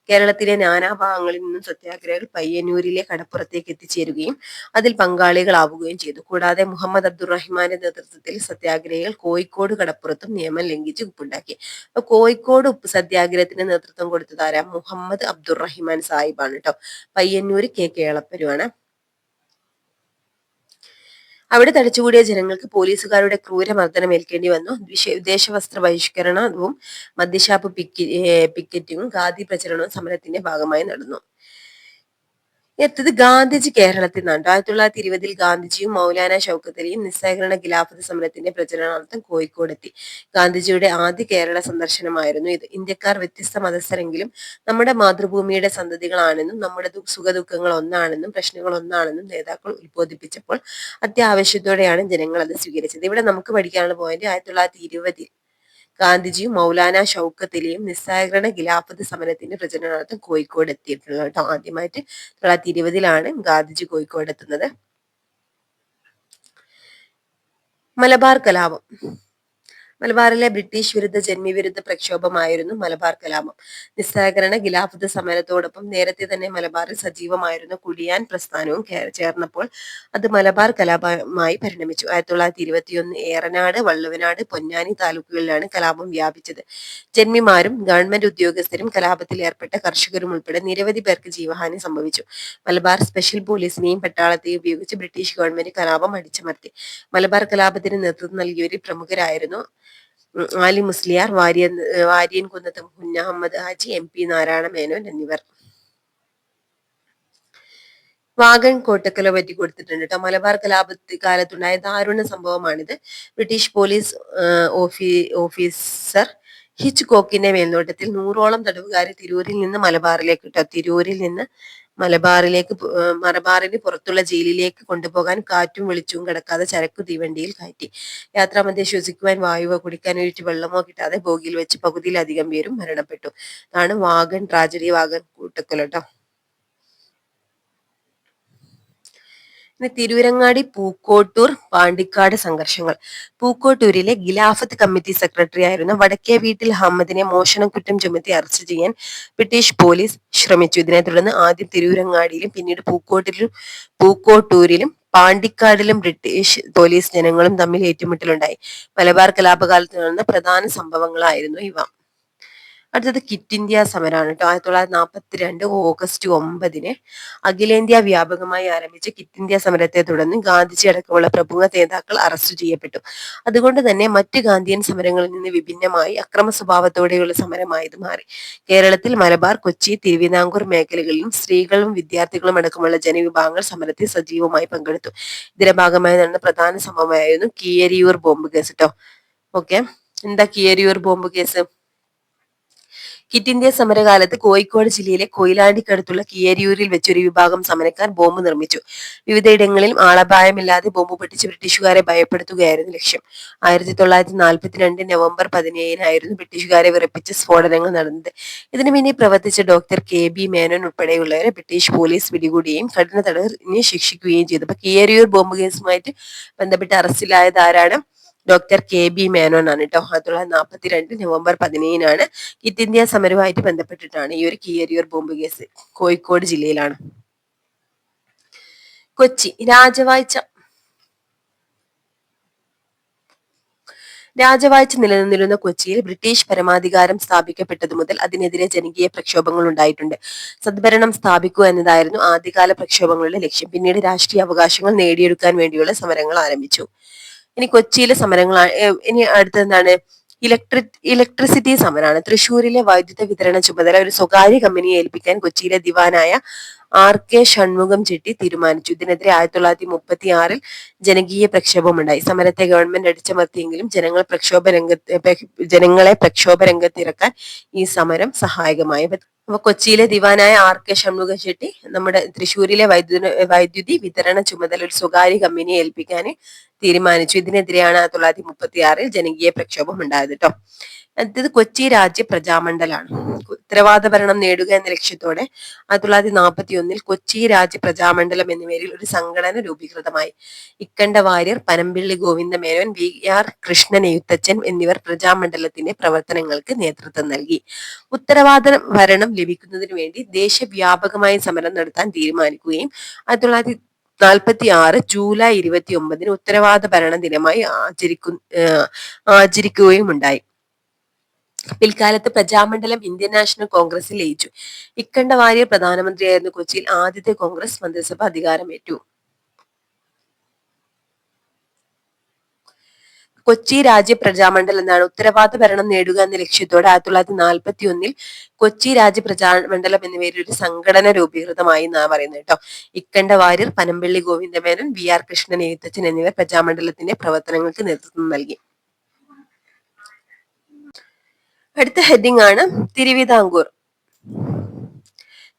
കേരളത്തിലെ നാനാഭാഗങ്ങളിൽ നിന്നും സത്യാഗ്രഹികൾ പയ്യന്നൂരിലെ കടപ്പുറത്തേക്ക് എത്തിച്ചേരുകയും അതിൽ പങ്കാളികളാവുകയും ചെയ്തു. കൂടാതെ മുഹമ്മദ് അബ്ദുറഹ്മാന്റെ നേതൃത്വത്തിൽ സത്യാഗ്രഹികൾ കോഴിക്കോട് കടപ്പുറത്തും നിയമം ലംഘിച്ച് ഉപ്പുണ്ടാക്കി. അപ്പൊ കോഴിക്കോട് ഉപ്പ് സത്യാഗ്രഹത്തിന് നേതൃത്വം കൊടുത്തത് ആരാ? മുഹമ്മദ് അബ്ദുറഹ്മാൻ സാഹിബാണ് കേട്ടോ. പയ്യന്നൂര് കെ കേളപ്പനുമാണ്. അവിടെ തടിച്ചുകൂടിയ ജനങ്ങൾക്ക് പോലീസുകാരുടെ ക്രൂരമർദ്ദനം ഏൽക്കേണ്ടി വന്നു. വിദേശ വസ്ത്ര ബഹിഷ്കരണവും മദ്യഷാപ്പ് പിക്കറ്റിങ്ങും ഖാദി പ്രചരണവും സമരത്തിന്റെ ഭാഗമായി നടന്നു. അടുത്തത് ഗാന്ധിജി കേരളത്തിൽ നിന്നാണ്. 1920 ഗാന്ധിജിയും മൗലാന ഷൗക്കത്ത് അലിയും നിസ്സഹകരണ ഖിലാഫത്ത് സമരത്തിന്റെ പ്രചരണാർത്ഥം കോഴിക്കോടെത്തി. ഗാന്ധിജിയുടെ ആദ്യ കേരള സന്ദർശനമായിരുന്നു ഇത്. ഇന്ത്യക്കാർ വ്യത്യസ്ത മതസ്ഥരെങ്കിലും നമ്മുടെ മാതൃഭൂമിയുടെ സന്തതികളാണെന്നും നമ്മുടെ സുഖദുഃഖങ്ങൾ ഒന്നാണെന്നും പ്രശ്നങ്ങൾ ഒന്നാണെന്നും നേതാക്കൾ ഉത്ബോധിപ്പിച്ചപ്പോൾ അത്യാവശ്യത്തോടെയാണ് ജനങ്ങൾ അത് സ്വീകരിച്ചത്. ഇവിടെ നമുക്ക് പഠിക്കാനുള്ള പോയിന്റ് 1920 ഗാന്ധിജിയും മൗലാന ഷൗക്കത്ത് അലിയും നിസ്സഹകരണ ഖിലാഫത്ത് സമരത്തിന്റെ പ്രചരണാർത്ഥം കോഴിക്കോട് എത്തിയിട്ടുള്ളത് കേട്ടോ. ആദ്യമായിട്ട് 1920 ഗാന്ധിജി കോഴിക്കോട് എത്തുന്നത്. മലബാർ കലാപം. മലബാറിലെ ബ്രിട്ടീഷ് വിരുദ്ധ ജന്മിവിരുദ്ധ പ്രക്ഷോഭമായിരുന്നു മലബാർ കലാപം. നിസ്സഹകരണ ഖിലാഫത്ത് സമരത്തോടൊപ്പം നേരത്തെ തന്നെ മലബാറിൽ സജീവമായിരുന്ന കുടിയാൻ പ്രസ്ഥാനവും ചേർന്നപ്പോൾ അത് മലബാർ കലാപമായി പരിണമിച്ചു. 1921 ഏറനാട്, വള്ളുവനാട്, പൊന്നാനി താലൂക്കുകളിലാണ് കലാപം വ്യാപിച്ചത്. ജന്മിമാരും ഗവൺമെന്റ് ഉദ്യോഗസ്ഥരും കലാപത്തിൽ ഏർപ്പെട്ട കർഷകരും ഉൾപ്പെടെ നിരവധി പേർക്ക് ജീവഹാനി സംഭവിച്ചു. മലബാർ സ്പെഷ്യൽ പോലീസിനെയും പട്ടാളത്തെയും ഉപയോഗിച്ച് ബ്രിട്ടീഷ് ഗവൺമെന്റ് കലാപം അടിച്ചമർത്തി. മലബാർ കലാപത്തിന് നേതൃത്വം നൽകിയവരിൽ പ്രമുഖരായിരുന്നു ആലി മുസ്ലിയാർ, വാര്യൻ കുന്നത്ത് കുഞ്ഞഹമ്മദ് ഹാജി, MP നാരായണ മേനോൻ എന്നിവർ. വാഗൺ കോട്ടക്കല പറ്റി കൊടുത്തിട്ടുണ്ട് കേട്ടോ. മലബാർ കാലത്തുണ്ടായ ദാരുണ സംഭവമാണിത്. ബ്രിട്ടീഷ് പോലീസ് ഓഫീസർ ഹിച്ച് കോക്കിന്റെ മേൽനോട്ടത്തിൽ 100ഓളം തടവുകാരെ തിരൂരിൽ നിന്ന് മലബാറിന് പുറത്തുള്ള ജയിലിലേക്ക് കൊണ്ടുപോകാൻ കാറ്റും വെളിച്ചവും കിടക്കാതെ ചരക്കു തീവണ്ടിയിൽ കയറ്റി. യാത്രാമധ്യേ ശ്വസിക്കുവാൻ വായുവോ കുടിക്കാൻ ഒരിറ്റ് വെള്ളമോ കിട്ടാതെ ബോഗിയിൽ വെച്ച് പകുതിയിലധികം പേരും മരണപ്പെട്ടു. അതാണ് വാഗൺ ട്രാജഡി, വാഗൺ കൂട്ടക്കൊല കേട്ടോ. തിരൂരങ്ങാടി പൂക്കോട്ടൂർ പാണ്ടിക്കാട് സംഘർഷങ്ങൾ. പൂക്കോട്ടൂരിലെ ഖിലാഫത്ത് കമ്മിറ്റി സെക്രട്ടറി ആയിരുന്ന വടക്കേ വീട്ടിൽ അഹമ്മദിനെ മോഷണക്കുറ്റം ചുമത്തി അറസ്റ്റ് ചെയ്യാൻ ബ്രിട്ടീഷ് പോലീസ് ശ്രമിച്ചു. ഇതിനെ തുടർന്ന് ആദ്യം തിരൂരങ്ങാടിയിലും പിന്നീട് പൂക്കോട്ടൂരിലും പാണ്ടിക്കാടിലും ബ്രിട്ടീഷ് പോലീസ് ജനങ്ങളും തമ്മിൽ ഏറ്റുമുട്ടലുണ്ടായി. മലബാർ കലാപകാലത്ത് നടന്ന പ്രധാന സംഭവങ്ങളായിരുന്നു ഇവ. അടുത്തത് ക്വിറ്റ് ഇന്ത്യ സമരമാണ് കേട്ടോ. 1942 ഓഗസ്റ്റ് 9 അഖിലേന്ത്യാ വ്യാപകമായി ആരംഭിച്ച ക്വിറ്റ് ഇന്ത്യ സമരത്തെ തുടർന്ന് ഗാന്ധിജി അടക്കമുള്ള പ്രമുഖ നേതാക്കൾ അറസ്റ്റ് ചെയ്യപ്പെട്ടു. അതുകൊണ്ട് തന്നെ മറ്റ് ഗാന്ധിയൻ സമരങ്ങളിൽ നിന്ന് വിഭിന്നമായി അക്രമ സ്വഭാവത്തോടെയുള്ള സമരമായി ഇത് മാറി. കേരളത്തിൽ മലബാർ, കൊച്ചി, തിരുവിതാംകൂർ മേഖലകളിലും സ്ത്രീകളും വിദ്യാർത്ഥികളും അടക്കമുള്ള ജനവിഭാഗങ്ങൾ സമരത്തിൽ സജീവമായി പങ്കെടുത്തു. ഇതിന്റെ ഭാഗമായി നടന്ന പ്രധാന സംഭവമായിരുന്നു കീയരിയൂർ ബോംബ് കേസ് കേട്ടോ. ഓക്കെ, എന്താ Keezhariyur bomb case? Quit India സമരകാലത്ത് കോഴിക്കോട് ജില്ലയിലെ കൊയിലാണ്ടിക്കടുത്തുള്ള കീയരിയൂരിൽ വെച്ച് ഒരു വിഭാഗം സമരക്കാർ ബോംബ് നിർമ്മിച്ചു. വിവിധയിടങ്ങളിൽ ആളപായമില്ലാതെ ബോംബ് പൊട്ടിച്ച് ബ്രിട്ടീഷുകാരെ ഭയപ്പെടുത്തുകയായിരുന്നു ലക്ഷ്യം. 1942 നവംബർ 17 ബ്രിട്ടീഷുകാരെ വിറപ്പിച്ച് സ്ഫോടനങ്ങൾ നടന്നത്. ഇതിനു പിന്നിൽ പ്രവർത്തിച്ച ഡോക്ടർ KB മേനോൻ ഉൾപ്പെടെയുള്ളവരെ ബ്രിട്ടീഷ് പോലീസ് പിടികൂടുകയും കഠിന തടവിന് ശിക്ഷിക്കുകയും ചെയ്തു. അപ്പൊ കീയരിയൂർ ബോംബ് കേസുമായിട്ട് ബന്ധപ്പെട്ട് അറസ്റ്റിലായത് ആരാണ്? ഡോക്ടർ KB മേനോൻ ആണ് കേട്ടോ. 1942 നവംബർ 17 ക്വിറ്റ് ഇന്ത്യ സമരവുമായിട്ട് ബന്ധപ്പെട്ടിട്ടാണ് ഈ ഒരു കീയരിയൂർ ബോംബ് കേസ്. കോഴിക്കോട് ജില്ലയിലാണ്. കൊച്ചി രാജവാഴ്ച നിലനിന്നിരുന്ന കൊച്ചിയിൽ ബ്രിട്ടീഷ് പരമാധികാരം സ്ഥാപിക്കപ്പെട്ടതു മുതൽ അതിനെതിരെ ജനകീയ പ്രക്ഷോഭങ്ങൾ ഉണ്ടായിട്ടുണ്ട്. സദ്ഭരണം സ്ഥാപിക്കുക എന്നതായിരുന്നു ആദ്യകാല പ്രക്ഷോഭങ്ങളുടെ ലക്ഷ്യം. പിന്നീട് രാഷ്ട്രീയ അവകാശങ്ങൾ നേടിയെടുക്കാൻ വേണ്ടിയുള്ള സമരങ്ങൾ ആരംഭിച്ചു. ഇനി കൊച്ചിയിലെ സമരങ്ങളാണ്. ഇനി അടുത്തെന്താണ്? ഇലക്ട്രിസിറ്റി സമരമാണ്. തൃശ്ശൂരിലെ വൈദ്യുത വിതരണ ചുമതല ഒരു സ്വകാര്യ കമ്പനിയെ ഏൽപ്പിക്കാൻ കൊച്ചിയിലെ ദിവാനായ RK ഷൺമുഖം ചെട്ടി തീരുമാനിച്ചു. ഇതിനെതിരെ 1936 ജനകീയ പ്രക്ഷോഭമുണ്ടായി. സമരത്തെ ഗവൺമെന്റ് അടിച്ചമർത്തിയെങ്കിലും ജനങ്ങളെ പ്രക്ഷോഭ രംഗത്തിറക്കാൻ ഈ സമരം സഹായകമായി. അപ്പൊ കൊച്ചിയിലെ ദിവാനായ RK ഷൺമുഖം ചെട്ടി നമ്മുടെ തൃശ്ശൂരിലെ വൈദ്യുതി വിതരണ ചുമതല ഒരു സ്വകാര്യ കമ്പനിയെ ഏൽപ്പിക്കാൻ തീരുമാനിച്ചു. ഇതിനെതിരെയാണ് 1936 ജനകീയ പ്രക്ഷോഭം ഉണ്ടായത് കേട്ടോ. അടുത്തത് കൊച്ചി രാജ്യ പ്രജാമണ്ഡലാണ്. ഉത്തരവാദ ഭരണം നേടുക എന്ന ലക്ഷ്യത്തോടെ 1941 കൊച്ചി രാജ്യ പ്രജാമണ്ഡലം എന്ന പേരിൽ ഒരു സംഘടന രൂപീകൃതമായി. ഇക്കണ്ട വാര്യർ, പനമ്പിള്ളി ഗോവിന്ദമേനോൻ, VR കൃഷ്ണൻ എഴുത്തച്ഛൻ എന്നിവർ പ്രജാമണ്ഡലത്തിന്റെ പ്രവർത്തനങ്ങൾക്ക് നേതൃത്വം നൽകി. ഉത്തരവാദ ഭരണം ലഭിക്കുന്നതിന് വേണ്ടി ദേശവ്യാപകമായി സമരം നടത്താൻ തീരുമാനിക്കുകയും 1946 ജൂലൈ 29 ഉത്തരവാദ ഭരണ ദിനമായി ആചരിക്കുകയും ഉണ്ടായി. പിൽക്കാലത്ത് പ്രജാമണ്ഡലം ഇന്ത്യൻ നാഷണൽ കോൺഗ്രസിൽ ലയിച്ചു. ഇക്കണ്ട വാര്യർ പ്രധാനമന്ത്രിയായിരുന്ന കൊച്ചിയിൽ ആദ്യത്തെ കോൺഗ്രസ് മന്ത്രിസഭ അധികാരമേറ്റു. കൊച്ചി രാജ്യ പ്രജാമണ്ഡലം എന്നാണ് ഉത്തരവാദ ഭരണം നേടുക എന്ന ലക്ഷ്യത്തോടെ 1941 കൊച്ചി രാജ്യ പ്രജാമണ്ഡലം എന്ന പേരിൽ ഒരു സംഘടന രൂപീകൃതമായി എന്നാണ് പറയുന്നത് കേട്ടോ. ഇക്കണ്ട വാര്യർ, പനമ്പള്ളി ഗോവിന്ദമേനോൻ, VR കൃഷ്ണൻ എഴുത്തച്ഛൻ എന്നിവർ പ്രജാമണ്ഡലത്തിന്റെ പ്രവർത്തനങ്ങൾക്ക് നേതൃത്വം നൽകി. അടുത്ത ഹെഡിംഗ് ആണ് തിരുവിതാംകൂർ.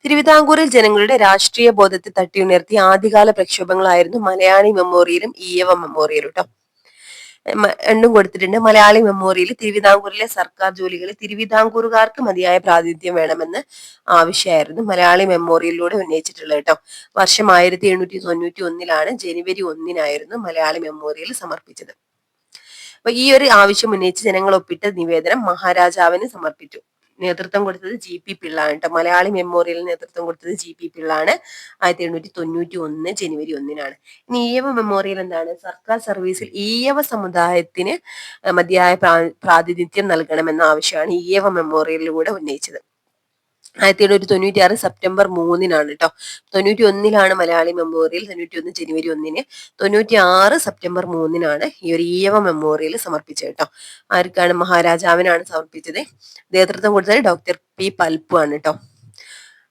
തിരുവിതാംകൂറിൽ ജനങ്ങളുടെ രാഷ്ട്രീയ ബോധത്തെ തട്ടിയുണർത്തിയ ആദ്യകാല പ്രക്ഷോഭങ്ങളായിരുന്നു മലയാളി മെമ്മോറിയലും ഈയവ മെമ്മോറിയലും കേട്ടോ. രണ്ടും കൊടുത്തിട്ടുണ്ട്. മലയാളി മെമ്മോറിയൽ തിരുവിതാംകൂറിലെ സർക്കാർ ജോലികളിൽ തിരുവിതാംകൂറുകാർക്ക് മതിയായ പ്രാതിനിധ്യം വേണമെന്ന് ആവശ്യമായിരുന്നു മലയാളി മെമ്മോറിയലിലൂടെ ഉന്നയിച്ചിട്ടുള്ളത് കേട്ടോ. വർഷം 1791 ജനുവരി 1 മലയാളി മെമ്മോറിയൽ സമർപ്പിച്ചത്. അപ്പൊ ഈ ഒരു ആവശ്യം ഉന്നയിച്ച് ജനങ്ങൾ ഒപ്പിട്ട നിവേദനം മഹാരാജാവിന് സമർപ്പിച്ചു. നേതൃത്വം കൊടുത്തത് GP പിള്ള ആണ് കേട്ടോ. മലയാളി മെമ്മോറിയലിന് നേതൃത്വം കൊടുത്തത് GP പിള്ള ആണ്. 1791 ജനുവരി 1 ഇനി ഈയവ മെമ്മോറിയൽ എന്താണ്? സർക്കാർ സർവീസിൽ ഈയവ സമുദായത്തിന് മതിയായ പ്രാതിനിധ്യം നൽകണമെന്ന ആവശ്യമാണ് ഈയവ മെമ്മോറിയലിലൂടെ ഉന്നയിച്ചത്. 1796 സെപ്റ്റംബർ 3 കേട്ടോ. 91 മലയാളി മെമ്മോറിയൽ, 91 ജനുവരി 1, 96 സെപ്റ്റംബർ 3 ഈ ഒരു ഈയവ മെമ്മോറിയൽ സമർപ്പിച്ചത് കേട്ടോ. ആർക്കാണ്? മഹാരാജാവിനാണ് സമർപ്പിച്ചത്. നേതൃത്വം കൊടുത്തത് ഡോക്ടർ P പൽപ്പു ആണ് കേട്ടോ.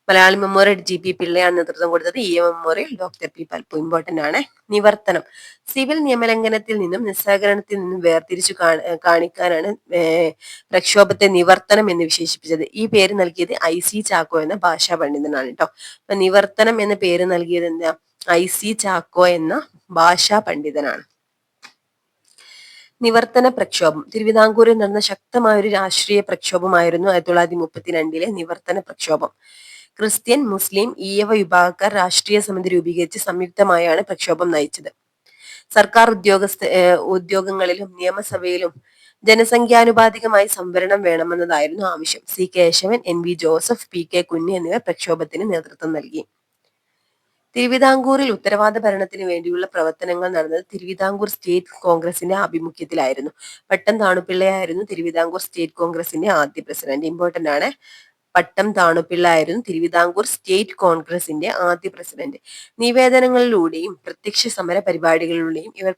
മലയാളി മെമ്മോറിയൽ GP പിള്ളയാണ് നേതൃത്വം കൊടുത്തത്. Ezhava memorial doctor P Palpu. Important ആണ്. നിവർത്തനം. സിവിൽ നിയമലംഘനത്തിൽ നിന്നും നിസ്സഹകരണത്തിൽ നിന്നും വേർതിരിച്ചു കാണിക്കാനാണ് പ്രക്ഷോഭത്തെ നിവർത്തനം എന്ന് വിശേഷിപ്പിച്ചത്. ഈ പേര് നൽകിയത് IC ചാക്കോ എന്ന ഭാഷാ പണ്ഡിതനാണ് കേട്ടോ. അപ്പൊ നിവർത്തനം എന്ന പേര് നൽകിയത് എന്താ? IC ചാക്കോ എന്ന ഭാഷാ പണ്ഡിതനാണ്. നിവർത്തന പ്രക്ഷോഭം. തിരുവിതാംകൂറിൽ നടന്ന ശക്തമായ ഒരു രാഷ്ട്രീയ പ്രക്ഷോഭമായിരുന്നു 1932 നിവർത്തന പ്രക്ഷോഭം. ക്രിസ്ത്യൻ, മുസ്ലിം, ഈയവ വിഭാഗക്കാർ രാഷ്ട്രീയ സമിതി രൂപീകരിച്ച് സംയുക്തമായാണ് പ്രക്ഷോഭം നയിച്ചത്. സർക്കാർ ഉദ്യോഗങ്ങളിലും നിയമസഭയിലും ജനസംഖ്യാനുപാതികമായി സംവരണം വേണമെന്നതായിരുന്നു ആവശ്യം. C Kesavan, NV Joseph, PK Kunhi എന്നിവർ പ്രക്ഷോഭത്തിന് നേതൃത്വം നൽകി. തിരുവിതാംകൂറിൽ ഉത്തരവാദ ഭരണത്തിന് വേണ്ടിയുള്ള പ്രവർത്തനങ്ങൾ നടന്നത് തിരുവിതാംകൂർ സ്റ്റേറ്റ് കോൺഗ്രസിന്റെ ആഭിമുഖ്യത്തിലായിരുന്നു. പട്ടം താണുപിള്ളയായിരുന്നു തിരുവിതാംകൂർ സ്റ്റേറ്റ് കോൺഗ്രസിന്റെ ആദ്യ പ്രസിഡന്റ്. ഇമ്പോർട്ടന്റ് ആണ്. പട്ടം താണുപിള്ള ആയിരുന്നു തിരുവിതാംകൂർ സ്റ്റേറ്റ് കോൺഗ്രസിന്റെ ആദ്യ പ്രസിഡന്റ്. നിവേദനങ്ങളിലൂടെയും പ്രത്യക്ഷ സമര പരിപാടികളിലൂടെയും ഇവർ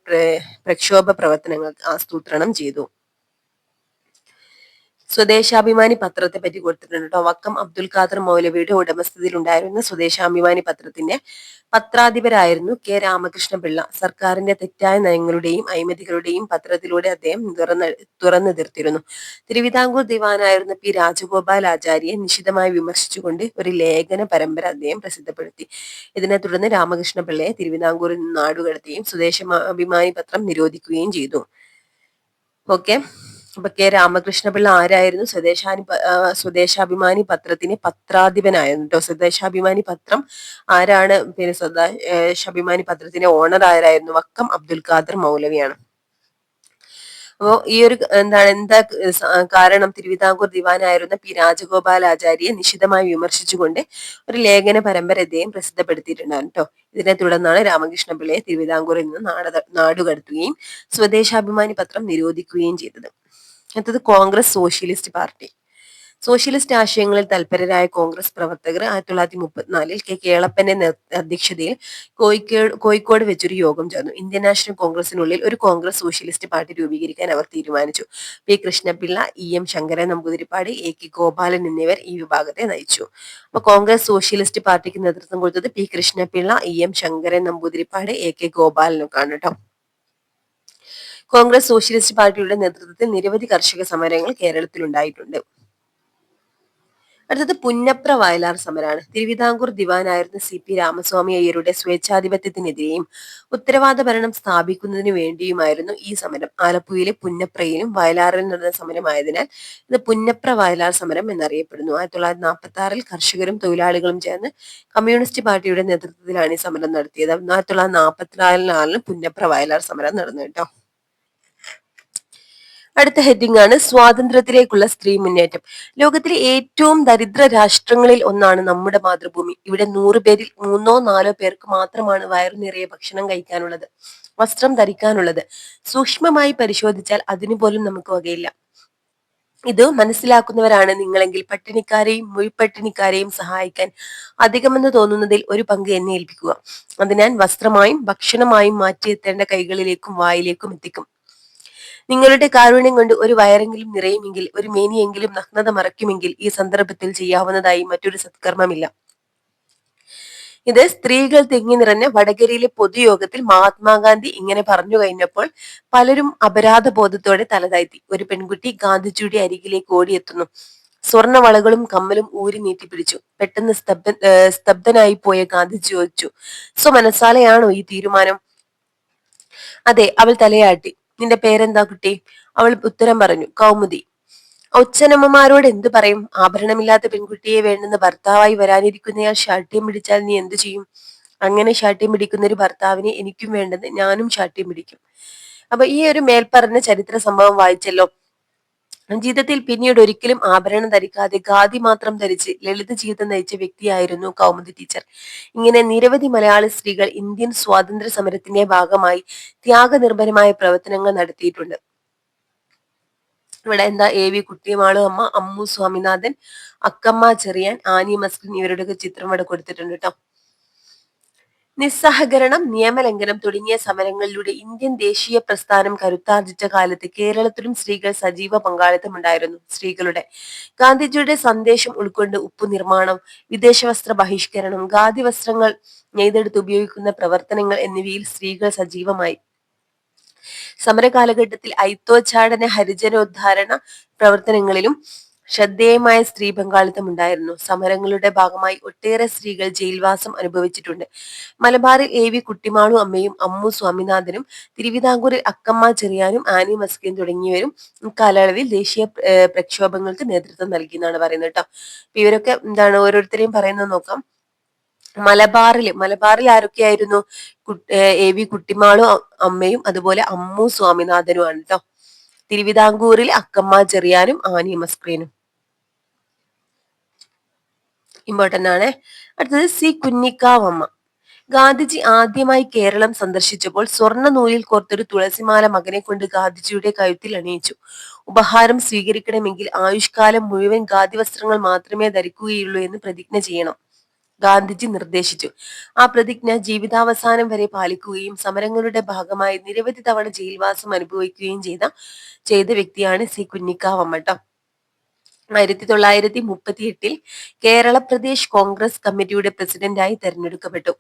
പ്രക്ഷോഭ പ്രവർത്തനങ്ങൾ ആസൂത്രണം ചെയ്തു. സ്വദേശാഭിമാനി പത്രത്തെ പറ്റി കൊടുത്തിട്ടുണ്ട് കേട്ടോ. വക്കം അബ്ദുൽ ഖാദർ മൗലവിയുടെ ഉടമസ്ഥതയിൽ ഉണ്ടായിരുന്ന സ്വദേശാഭിമാനി പത്രത്തിന്റെ പത്രാധിപരായിരുന്നു K രാമകൃഷ്ണ പിള്ള. സർക്കാരിന്റെ തെറ്റായ നയങ്ങളുടെയും അഴിമതികളുടെയും പത്രത്തിലൂടെ അദ്ദേഹം തുറന്നു തീർത്തിരുന്നു. തിരുവിതാംകൂർ ദിവാനായിരുന്ന P രാജഗോപാലാചാര്യയെ നിശിതമായി വിമർശിച്ചുകൊണ്ട് ഒരു ലേഖന പരമ്പര അദ്ദേഹം പ്രസിദ്ധപ്പെടുത്തി. ഇതിനെ തുടർന്ന് രാമകൃഷ്ണ പിള്ളയെ തിരുവിതാംകൂറിൽ നിന്ന് നാടുകടത്തുകയും സ്വദേശാഭിമാനി പത്രം നിരോധിക്കുകയും ചെയ്തു. ഓക്കെ. അപ്പൊ K രാമകൃഷ്ണപിള്ള ആരായിരുന്നു? സ്വദേശാഭിമാനി പത്രത്തിന് പത്രാധിപനായിരുന്നു കേട്ടോ. സ്വദേശാഭിമാനി പത്രം ആരാണ്? പിന്നെ സ്വദേശാഭിമാനി പത്രത്തിന്റെ ഓണർ ആരായിരുന്നു? വക്കം അബ്ദുൽ ഖാദർ മൗലവിയാണ്. അപ്പോ ഈ ഒരു എന്താ കാരണം? തിരുവിതാംകൂർ ദിവാനായിരുന്ന P രാജഗോപാലാചാര്യയെ നിശിതമായി വിമർശിച്ചുകൊണ്ട് ഒരു ലേഖന പരമ്പര അദ്ദേഹം പ്രസിദ്ധപ്പെടുത്തിയിട്ടുണ്ടായിരുന്നു കേട്ടോ. ഇതിനെ തുടർന്നാണ് രാമകൃഷ്ണ പിള്ളയെ തിരുവിതാംകൂറിൽ നിന്ന് നാടുകടത്തുകയും സ്വദേശാഭിമാനി പത്രം നിരോധിക്കുകയും ചെയ്തത്. അടുത്തത് കോൺഗ്രസ് സോഷ്യലിസ്റ്റ് പാർട്ടി. സോഷ്യലിസ്റ്റ് ആശയങ്ങളിൽ തൽപരരായ കോൺഗ്രസ് പ്രവർത്തകർ 1934 K കേളപ്പന്റെ അധ്യക്ഷതയിൽ കോഴിക്കോട് വെച്ചൊരു യോഗം ചേർന്നു. ഇന്ത്യൻ നാഷണൽ കോൺഗ്രസിനുള്ളിൽ ഒരു കോൺഗ്രസ് സോഷ്യലിസ്റ്റ് പാർട്ടി രൂപീകരിക്കാൻ അവർ തീരുമാനിച്ചു. P Krishnapillai, EM Sankaran Namboodiripad, AK Gopalan എന്നിവർ ഈ വിഭാഗത്തെ നയിച്ചു. അപ്പൊ കോൺഗ്രസ് സോഷ്യലിസ്റ്റ് പാർട്ടിക്ക് നേതൃത്വം കൊടുത്തത് P Krishnapillai, EM Sankaran Namboodiripad, AK ഗോപാലനൊക്കെയാണ് കേട്ടോ. കോൺഗ്രസ് സോഷ്യലിസ്റ്റ് പാർട്ടിയുടെ നേതൃത്വത്തിൽ നിരവധി കർഷക സമരങ്ങൾ കേരളത്തിൽ ഉണ്ടായിട്ടുണ്ട്. അടുത്തത് പുന്നപ്ര വയലാർ സമരമാണ്. തിരുവിതാംകൂർ ദിവാനായിരുന്ന CP രാമസ്വാമി അയ്യരുടെ സ്വേച്ഛാധിപത്യത്തിനെതിരെയും ഉത്തരവാദ ഭരണം സ്ഥാപിക്കുന്നതിനു വേണ്ടിയുമായിരുന്നു ഈ സമരം. ആലപ്പുഴയിലെ പുന്നപ്രയിലും വയലാറിൽ നടന്ന സമരമായതിനാൽ ഇത് പുന്നപ്ര വയലാർ സമരം എന്നറിയപ്പെടുന്നു. 1946 കർഷകരും തൊഴിലാളികളും ചേർന്ന് കമ്മ്യൂണിസ്റ്റ് പാർട്ടിയുടെ നേതൃത്വത്തിലാണ് ഈ സമരം നടത്തിയത്. 1944 പുന്നപ്ര വയലാർ സമരം നടന്നു കേട്ടോ. അടുത്ത ഹെഡിംഗ് ആണ് സ്വാതന്ത്ര്യത്തിലേക്കുള്ള സ്ത്രീ മുന്നേറ്റം. ലോകത്തിലെ ഏറ്റവും ദരിദ്ര രാഷ്ട്രങ്ങളിൽ ഒന്നാണ് നമ്മുടെ മാതൃഭൂമി. ഇവിടെ 100 പേരിൽ 3-4 പേർക്ക് മാത്രമാണ് വയറു നിറയെ ഭക്ഷണം കഴിക്കാനുള്ളത്, വസ്ത്രം ധരിക്കാനുള്ളത്. സൂക്ഷ്മമായി പരിശോധിച്ചാൽ അതിനു പോലും നമുക്ക് വകയില്ല. ഇത് മനസ്സിലാക്കുന്നവരാണ് നിങ്ങളെങ്കിൽ പട്ടിണിക്കാരെയും മുൾപട്ടിണിക്കാരെയും സഹായിക്കാൻ അധികമെന്ന് തോന്നുന്നതിൽ ഒരു പങ്ക് എന്നെ ഏൽപ്പിക്കുക. അത് ഞാൻ വസ്ത്രമായും ഭക്ഷണമായും മാറ്റിയെത്തേണ്ട കൈകളിലേക്കും വായിലേക്കും എത്തിക്കും. നിങ്ങളുടെ കാരുണ്യം കൊണ്ട് ഒരു വയറെങ്കിലും നിറയുമെങ്കിൽ, ഒരു മേനിയെങ്കിലും നഗ്നത മറയ്ക്കുമെങ്കിൽ ഈ സന്ദർഭത്തിൽ ചെയ്യാവുന്നതായി മറ്റൊരു സത്കർമ്മമില്ല. ഇത് സ്ത്രീകൾ തിങ്ങി നിറഞ്ഞ വടകരയിലെ പൊതുയോഗത്തിൽ മഹാത്മാഗാന്ധി ഇങ്ങനെ പറഞ്ഞു കഴിഞ്ഞപ്പോൾ പലരും അപരാധ ബോധത്തോടെ തലതാഴ്ത്തി. ഒരു പെൺകുട്ടി ഗാന്ധിജിയുടെ അരികിലേക്ക് ഓടിയെത്തുന്നു. സ്വർണവളകളും കമ്മലും ഊരി നീട്ടിപ്പിടിച്ചു. പെട്ടെന്ന് സ്തബ്ധനായി പോയ ഗാന്ധിജി ചോദിച്ചു, സ്വമനസാലെയാണോ ഈ തീരുമാനം? അതെ, അവൾ തലയാട്ടി. നിന്റെ പേരെന്താ കുട്ടി? അവൾ ഉത്തരം പറഞ്ഞു, കൗമുദി. ഒച്ചനമ്മമാരോട് എന്തു പറയും? ആഭരണമില്ലാത്ത പെൺകുട്ടിയെ വേണ്ടെന്ന് ഭർത്താവായി വരാനിരിക്കുന്നയാൾ ശാഠ്യം പിടിച്ചാൽ നീ എന്തു ചെയ്യും? അങ്ങനെ ശാഠ്യം പിടിക്കുന്ന ഒരു ഭർത്താവിനെ എനിക്കും വേണ്ടെന്ന് ഞാനും ശാഠ്യം പിടിക്കും. അപ്പൊ ഈ ഒരു മേൽപ്പറഞ്ഞ ചരിത്ര സംഭവം വായിച്ചല്ലോ. ജീവിതത്തിൽ പിന്നീട് ഒരിക്കലും ആഭരണം ധരിക്കാതെ ഖാദി മാത്രം ധരിച്ച് ലളിത ജീവിതം നയിച്ച വ്യക്തിയായിരുന്നു കൗമുദി ടീച്ചർ. ഇങ്ങനെ നിരവധി മലയാളി സ്ത്രീകൾ ഇന്ത്യൻ സ്വാതന്ത്ര്യ സമരത്തിന്റെ ഭാഗമായി ത്യാഗനിർഭരമായ പ്രവർത്തനങ്ങൾ നടത്തിയിട്ടുണ്ട്. ഇവിടെ എന്താ, എ വി കുട്ടിമാളു അമ്മ, അമ്മു സ്വാമിനാഥൻ, അക്കമ്മ ചെറിയാൻ, ആനി മസ്കിൻ ഇവരുടെയൊക്കെ ചിത്രം ഇവിടെ കൊടുത്തിട്ടുണ്ട് കേട്ടോ. നിസ്സഹകരണം, നിയമലംഘനം തുടങ്ങിയ സമരങ്ങളിലൂടെ ഇന്ത്യൻ ദേശീയ പ്രസ്ഥാനം കരുത്താർജിച്ച കാലത്ത് കേരളത്തിലും സ്ത്രീകൾ സജീവ പങ്കാളിത്തം ഉണ്ടായിരുന്നു. സ്ത്രീകളുടെ ഗാന്ധിജിയുടെ സന്ദേശം ഉൾക്കൊണ്ട് ഉപ്പു നിർമ്മാണം, വിദേശ വസ്ത്ര ബഹിഷ്കരണം, ഖാദി വസ്ത്രങ്ങൾ നെയ്തെടുത്ത് ഉപയോഗിക്കുന്ന പ്രവർത്തനങ്ങൾ എന്നിവയിൽ സ്ത്രീകൾ സജീവമായി. സമരകാലഘട്ടത്തിൽ ഐത്തോച്ചാടന ഹരിജനോദ്ധാരണ പ്രവർത്തനങ്ങളിലും ശ്രദ്ധേയമായ സ്ത്രീ പങ്കാളിത്തം ഉണ്ടായിരുന്നു. സമരങ്ങളുടെ ഭാഗമായി ഒട്ടേറെ സ്ത്രീകൾ ജയിൽവാസം അനുഭവിച്ചിട്ടുണ്ട്. മലബാറിൽ എ വി കുട്ടിമാളു അമ്മയും അമ്മു സ്വാമിനാഥനും, തിരുവിതാംകൂറിൽ അക്കമ്മ ചെറിയാനും ആനി മസ്കിൻ തുടങ്ങിയവരും കാലയളവിൽ ദേശീയ പ്രക്ഷോഭങ്ങൾക്ക് നേതൃത്വം നൽകി എന്നാണ് പറയുന്നത് കേട്ടോ. ഇവരൊക്കെ എന്താണ് ഓരോരുത്തരെയും പറയുന്നത് നോക്കാം. മലബാറിൽ ആരൊക്കെയായിരുന്നു? എ വി കുട്ടിമാളും അമ്മയും അതുപോലെ അമ്മു സ്വാമിനാഥനുമാണ് കേട്ടോ. തിരുവിതാംകൂറിൽ അക്കമ്മ ചെറിയാനും ആനി മസ്ക്രീനും ഇമ്പോർട്ടന്റ് ആണ്. അടുത്തത് സി കുഞ്ഞിക്കാവമ്മ. ഗാന്ധിജി ആദ്യമായി കേരളം സന്ദർശിച്ചപ്പോൾ സ്വർണ്ണ നൂലിൽ കോർത്തൊരു തുളസിമാല മകനെ കൊണ്ട് ഗാന്ധിജിയുടെ കഴുത്തിൽ അണിയിച്ചു. ഉപഹാരം സ്വീകരിക്കണമെങ്കിൽ ആയുഷ്കാലം മുഴുവൻ ഖാദി വസ്ത്രങ്ങൾ മാത്രമേ ധരിക്കുകയുള്ളൂ എന്ന് പ്രതിജ്ഞ ചെയ്യണം ഗാന്ധിജി നിർദ്ദേശിച്ചു. ആ പ്രതിജ്ഞ ജീവിതാവസാനം വരെ പാലിക്കുകയും സമരങ്ങളുടെ ഭാഗമായി നിരവധി തവണ ജയിൽവാസം അനുഭവിക്കുകയും ചെയ്ത വ്യക്തിയാണ് സി കുഞ്ഞിക്കാവമ്മ ട്ടോ. 1938 കേരള പ്രദേശ് കോൺഗ്രസ് കമ്മിറ്റിയുടെ പ്രസിഡന്റായി തെരഞ്ഞെടുക്കപ്പെട്ടു.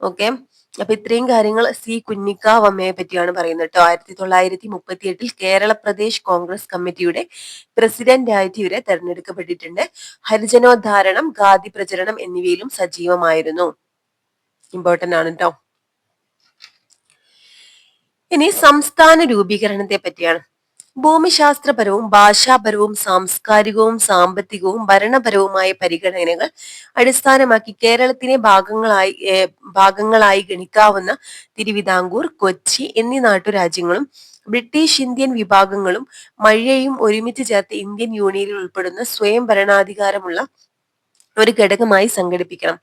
ഓക്കെ, അപ്പൊ ഇത്രയും കാര്യങ്ങൾ സി കുഞ്ഞിക്കാവമ്മയെ പറ്റിയാണ് പറയുന്നത് കേട്ടോ. 1938 കേരള പ്രദേശ് കോൺഗ്രസ് കമ്മിറ്റിയുടെ പ്രസിഡന്റായിട്ട് ഇവരെ തെരഞ്ഞെടുക്കപ്പെട്ടിട്ടുണ്ട്. ഹരിജനോദ്ധാരണം, ഖാദി പ്രചരണം എന്നിവയിലും സജീവമായിരുന്നു. ഇമ്പോർട്ടന്റ് ആണ് കേട്ടോ. ഇനി സംസ്ഥാന രൂപീകരണത്തെ പറ്റിയാണ്. ഭൂമിശാസ്ത്രപരവും ഭാഷാപരവും സാംസ്കാരികവും സാമ്പത്തികവും ഭരണപരവുമായ പരിഗണനകൾ അടിസ്ഥാനമാക്കി കേരളത്തിനെ ഭാഗങ്ങളായി ഗണിക്കാവുന്ന തിരുവിതാംകൂർ, കൊച്ചി എന്നീ നാട്ടുരാജ്യങ്ങളും ബ്രിട്ടീഷ് ഇന്ത്യൻ വിഭാഗങ്ങളും മഴയും ഒരുമിച്ച് ചേർത്ത് ഇന്ത്യൻ യൂണിയനിൽ ഉൾപ്പെടുന്ന സ്വയം ഭരണാധികാരമുള്ള ഒരു ഘടകമായി സംഘടിപ്പിക്കണം.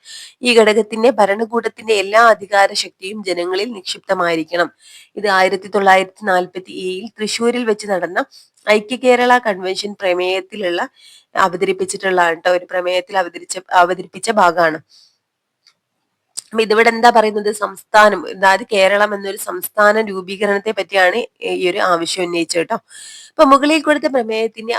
ഈ ഘടകത്തിന്റെ ഭരണകൂടത്തിന്റെ എല്ലാ അധികാര ശക്തിയും ജനങ്ങളിൽ നിക്ഷിപ്തമായിരിക്കണം. ഇത് 1947 തൃശൂരിൽ വെച്ച് നടന്ന ഐക്യ കേരള കൺവെൻഷൻ അവതരിപ്പിച്ചിട്ടുള്ള ഒരു പ്രമേയത്തിൽ അവതരിപ്പിച്ച ഭാഗമാണ്. അപ്പൊ ഇതിവിടെ എന്താ പറയുന്നത്? സംസ്ഥാനം, അതായത് കേരളം എന്നൊരു സംസ്ഥാന രൂപീകരണത്തെ പറ്റിയാണ് ഈ ഒരു ആവശ്യം ഉന്നയിച്ചത് കേട്ടോ. അപ്പൊ മുകളിൽ കൊടുത്ത പ്രമേയത്തിന്റെ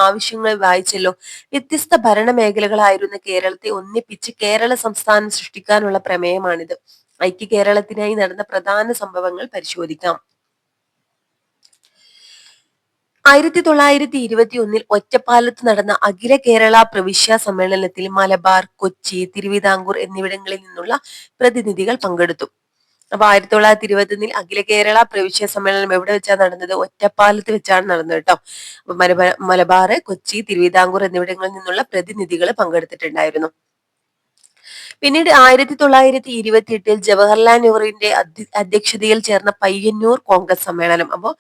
ആവശ്യങ്ങൾ വായിച്ചല്ലോ. വ്യത്യസ്ത ഭരണ മേഖലകളായിരുന്ന കേരളത്തെ ഒന്നിപ്പിച്ച് കേരള സംസ്ഥാനം സൃഷ്ടിക്കാനുള്ള പ്രമേയമാണിത്. ഐക്യ കേരളത്തിനായി നടന്ന പ്രധാന സംഭവങ്ങൾ പരിശോധിക്കാം. 1921 ഒറ്റപ്പാലത്ത് നടന്ന അഖില കേരള പ്രവിശ്യ സമ്മേളനത്തിൽ മലബാർ, കൊച്ചി, തിരുവിതാംകൂർ എന്നിവിടങ്ങളിൽ നിന്നുള്ള പ്രതിനിധികൾ പങ്കെടുത്തു. അപ്പൊ 1921 അഖില കേരള പ്രവിശ്യ സമ്മേളനം എവിടെ വെച്ചാണ് നടന്നത്? ഒറ്റപ്പാലത്ത് വെച്ചാണ് നടന്നത് കേട്ടോ. അപ്പൊ മലബാർ, കൊച്ചി, തിരുവിതാംകൂർ എന്നിവിടങ്ങളിൽ നിന്നുള്ള പ്രതിനിധികൾ പങ്കെടുത്തിട്ടുണ്ടായിരുന്നു. പിന്നീട് 1928 ജവഹർലാൽ നെഹ്റുവിന്റെ അധ്യക്ഷതയിൽ ചേർന്ന പയ്യന്നൂർ കോൺഗ്രസ് സമ്മേളനം. അപ്പോ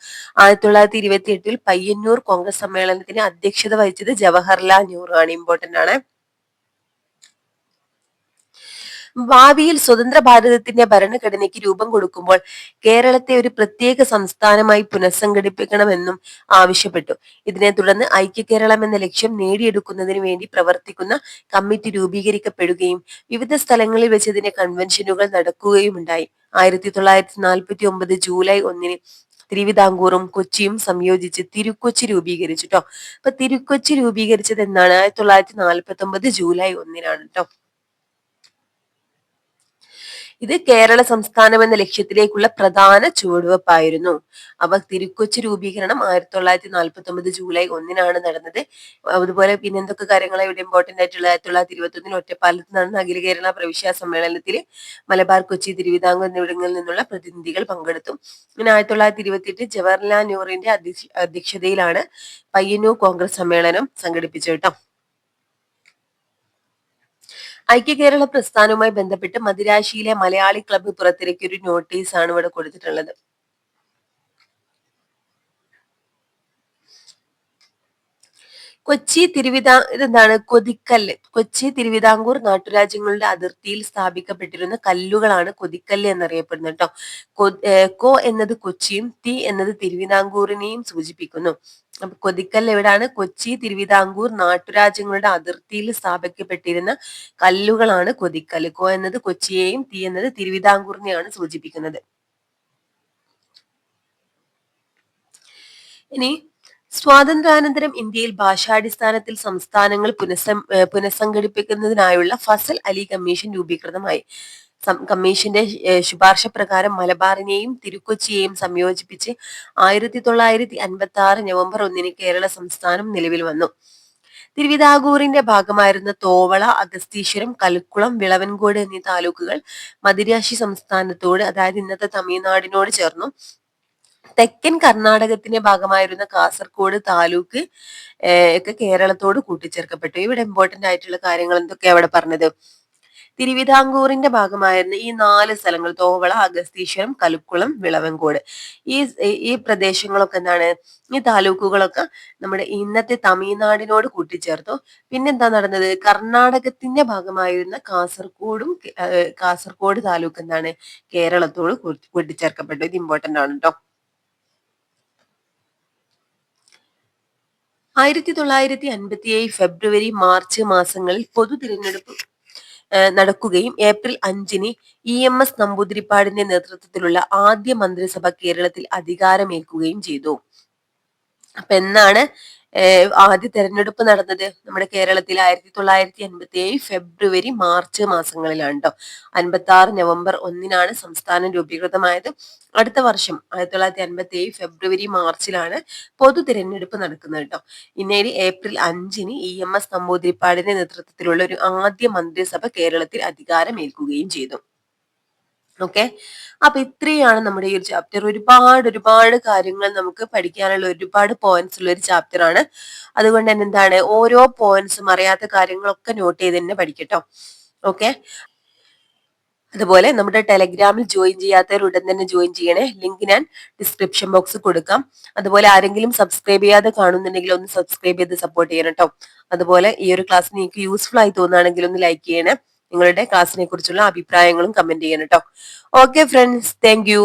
1928 പയ്യന്നൂർ കോൺഗ്രസ് സമ്മേളനത്തിന് അധ്യക്ഷത വഹിച്ചത് ജവഹർലാൽ നെഹ്റു ആണ്. ഇമ്പോർട്ടന്റ് ആണ്. ഭാവിയിൽ സ്വതന്ത്ര ഭാരതത്തിന്റെ ഭരണഘടനയ്ക്ക് രൂപം കൊടുക്കുമ്പോൾ കേരളത്തെ ഒരു പ്രത്യേക സംസ്ഥാനമായി പുനഃസംഘടിപ്പിക്കണമെന്നും ആവശ്യപ്പെട്ടു. ഇതിനെ തുടർന്ന് ഐക്യ കേരളം എന്ന ലക്ഷ്യം നേടിയെടുക്കുന്നതിന് വേണ്ടി പ്രവർത്തിക്കുന്ന കമ്മിറ്റി രൂപീകരിക്കപ്പെടുകയും വിവിധ സ്ഥലങ്ങളിൽ വെച്ച് ഇതിന്റെ കൺവെൻഷനുകൾ നടക്കുകയുമുണ്ടായി. 1949 ജൂലൈ 1 തിരുവിതാംകൂറും കൊച്ചിയും സംയോജിച്ച് തിരുക്കൊച്ചി രൂപീകരിച്ചു ട്ടോ. അപ്പൊ തിരുക്കൊച്ചി രൂപീകരിച്ചത് എന്നാണ് 1949 ജൂലൈ 1-നാണ് ട്ടോ. ഇത് കേരള സംസ്ഥാനം എന്ന ലക്ഷ്യത്തിലേക്കുള്ള പ്രധാന ചുവടുവെപ്പായിരുന്നു. അപ്പൊ തിരുക്കൊച്ചി രൂപീകരണം 1949 ജൂലൈ 1-നാണ് നടന്നത്. അതുപോലെ പിന്നെ എന്തൊക്കെ കാര്യങ്ങളാണ് ഇവിടെ ഇമ്പോർട്ടന്റ് ആയിട്ടുള്ള 1921 ഒറ്റപ്പാലത്ത് നടന്ന അഖില കേരള പ്രവിശ്യ സമ്മേളനത്തിൽ മലബാർ, കൊച്ചി, തിരുവിതാംകൂർ എന്നിവിടങ്ങളിൽ നിന്നുള്ള പ്രതിനിധികൾ പങ്കെടുത്തു. പിന്നെ 1928 ജവഹർലാൽ നെഹ്റുവിന്റെ അധ്യക്ഷതയിലാണ് പയ്യന്നൂർ കോൺഗ്രസ് സമ്മേളനം സംഘടിപ്പിച്ചത് കേട്ടോ. ഐക്യകേരള പ്രസ്ഥാനവുമായി ബന്ധപ്പെട്ട് മദിരാശിയിലെ മലയാളി ക്ലബ്ബ് പുറത്തിറക്കിയ ഒരു നോട്ടീസാണ് ഇവിടെ കൊടുത്തിട്ടുള്ളത്. ഇതെന്താണ് കൊതിക്കല്ല്. കൊച്ചി തിരുവിതാംകൂർ നാട്ടുരാജ്യങ്ങളുടെ അതിർത്തിയിൽ സ്ഥാപിക്കപ്പെട്ടിരുന്ന കല്ലുകളാണ് കൊതിക്കല്ല് എന്നറിയപ്പെടുന്നത് കേട്ടോ. കോ എന്നത് കൊച്ചിയും തി എന്നത് തിരുവിതാംകൂറിനെയും സൂചിപ്പിക്കുന്നു. അപ്പൊ കൊതിക്കല്ല് എവിടാണ്? കൊച്ചി തിരുവിതാംകൂർ നാട്ടുരാജ്യങ്ങളുടെ അതിർത്തിയിൽ സ്ഥാപിക്കപ്പെട്ടിരുന്ന കല്ലുകളാണ് കൊതിക്കല്ല്. കോ എന്നത് കൊച്ചിയെയും തി എന്നത് തിരുവിതാംകൂറിനെയാണ് സൂചിപ്പിക്കുന്നത്. ഇനി സ്വാതന്ത്ര്യാനന്തരം ഇന്ത്യയിൽ ഭാഷാടിസ്ഥാനത്തിൽ സംസ്ഥാനങ്ങൾ പുനഃസംഘടിപ്പിക്കുന്നതിനായുള്ള ഫസൽ അലി കമ്മീഷൻ രൂപീകൃതമായി. കമ്മീഷന്റെ ശുപാർശ പ്രകാരം മലബാറിനെയും തിരുക്കൊച്ചിയെയും സംയോജിപ്പിച്ച് 1956 നവംബർ 1-ന് കേരള സംസ്ഥാനം നിലവിൽ വന്നു. തിരുവിതാംകൂറിന്റെ ഭാഗമായിരുന്ന തോവള, അഗസ്തീശ്വരം, കൽക്കുളം, വിളവൻകോട് എന്നീ താലൂക്കുകൾ മദിരാശി സംസ്ഥാനത്തോട്, അതായത് ഇന്നത്തെ തമിഴ്നാടിനോട് ചേർന്നു. തെക്കൻ കർണാടകത്തിന്റെ ഭാഗമായിരുന്ന കാസർഗോഡ് താലൂക്ക് ഒക്കെ കേരളത്തോട് കൂട്ടിച്ചേർക്കപ്പെട്ടു. ഇവിടെ ഇമ്പോർട്ടന്റ് ആയിട്ടുള്ള കാര്യങ്ങൾ എന്തൊക്കെയാണ് അവിടെ പറഞ്ഞത്? തിരുവിതാംകൂറിന്റെ ഭാഗമായിരുന്ന ഈ 4 സ്ഥലങ്ങൾ തോവള, അഗസ്തീശ്വരം, കലുക്കുളം, വിളവൻകോട്, ഈ പ്രദേശങ്ങളൊക്കെ എന്താണ്, ഈ താലൂക്കുകളൊക്കെ നമ്മുടെ ഇന്നത്തെ തമിഴ്നാടിനോട് കൂട്ടിച്ചേർത്തു. പിന്നെന്താ നടന്നത്? കർണാടകത്തിന്റെ ഭാഗമായിരുന്ന കാസർഗോഡ് താലൂക്ക് എന്താണ്, കേരളത്തോട് കൂട്ടിച്ചേർക്കപ്പെട്ടു. ഇത് ഇമ്പോർട്ടന്റ് ആണ് കേട്ടോ. 1957 ഫെബ്രുവരി, മാർച്ച് മാസങ്ങളിൽ പൊതു തിരഞ്ഞെടുപ്പ് നടക്കുകയും ഏപ്രിൽ 5-ന് EMS നമ്പൂതിരിപ്പാടിന്റെ നേതൃത്വത്തിലുള്ള ആദ്യ മന്ത്രിസഭ കേരളത്തിൽ അധികാരമേൽക്കുകയും ചെയ്തു. അപ്പൊ എന്നാണ് ആദ്യ തെരഞ്ഞെടുപ്പ് നടന്നത്? നമ്മുടെ കേരളത്തിൽ 1957 ഫെബ്രുവരി, മാർച്ച് മാസങ്ങളിലാണ് കേട്ടോ. 56 നവംബർ 1-നാണ് സംസ്ഥാനം രൂപീകൃതമായത്. അടുത്ത വർഷം 1957 ഫെബ്രുവരി, മാർച്ചിലാണ് പൊതു തിരഞ്ഞെടുപ്പ് നടക്കുന്നത് കേട്ടോ. പിന്നീട് ഏപ്രിൽ 5-ന് EMS നമ്പൂതിരിപ്പാടിന്റെ നേതൃത്വത്തിലുള്ള ഒരു ആദ്യ മന്ത്രിസഭ കേരളത്തിൽ അധികാരമേൽക്കുകയും ചെയ്തു. ഓക്കെ, അപ്പൊ ഇത്രയാണ് നമ്മുടെ ഈ ഒരു ചാപ്റ്റർ. ഒരുപാട് കാര്യങ്ങൾ നമുക്ക് പഠിക്കാനുള്ള ഒരുപാട് പോയിന്റ്സ് ഉള്ള ഒരു ചാപ്റ്റർ ആണ്. അതുകൊണ്ട് തന്നെ എന്താണ്, ഓരോ പോയിന്റ്സും അറിയാത്ത കാര്യങ്ങളൊക്കെ നോട്ട് ചെയ്ത് തന്നെ പഠിക്കട്ടോ. ഓക്കെ, അതുപോലെ നമ്മുടെ ടെലഗ്രാമിൽ ജോയിൻ ചെയ്യാത്തവർ ഉടൻ തന്നെ ജോയിൻ ചെയ്യണേ. ലിങ്ക് ഞാൻ ഡിസ്ക്രിപ്ഷൻ ബോക്സ് കൊടുക്കാം. അതുപോലെ ആരെങ്കിലും സബ്സ്ക്രൈബ് ചെയ്യാതെ കാണുന്നുണ്ടെങ്കിൽ ഒന്ന് സബ്സ്ക്രൈബ് ചെയ്ത് സപ്പോർട്ട് ചെയ്യണം കേട്ടോ. അതുപോലെ ഈ ഒരു ക്ലാസ് നിങ്ങൾക്ക് യൂസ്ഫുൾ ആയി തോന്നുകയാണെങ്കിൽ ഒന്ന് ലൈക്ക് ചെയ്യണേ. നിങ്ങളുടെ ക്ലാസ്സിനെ കുറിച്ചുള്ള അഭിപ്രായങ്ങളും കമന്റ് ചെയ്യണം കേട്ടോ. Okay friends, thank you.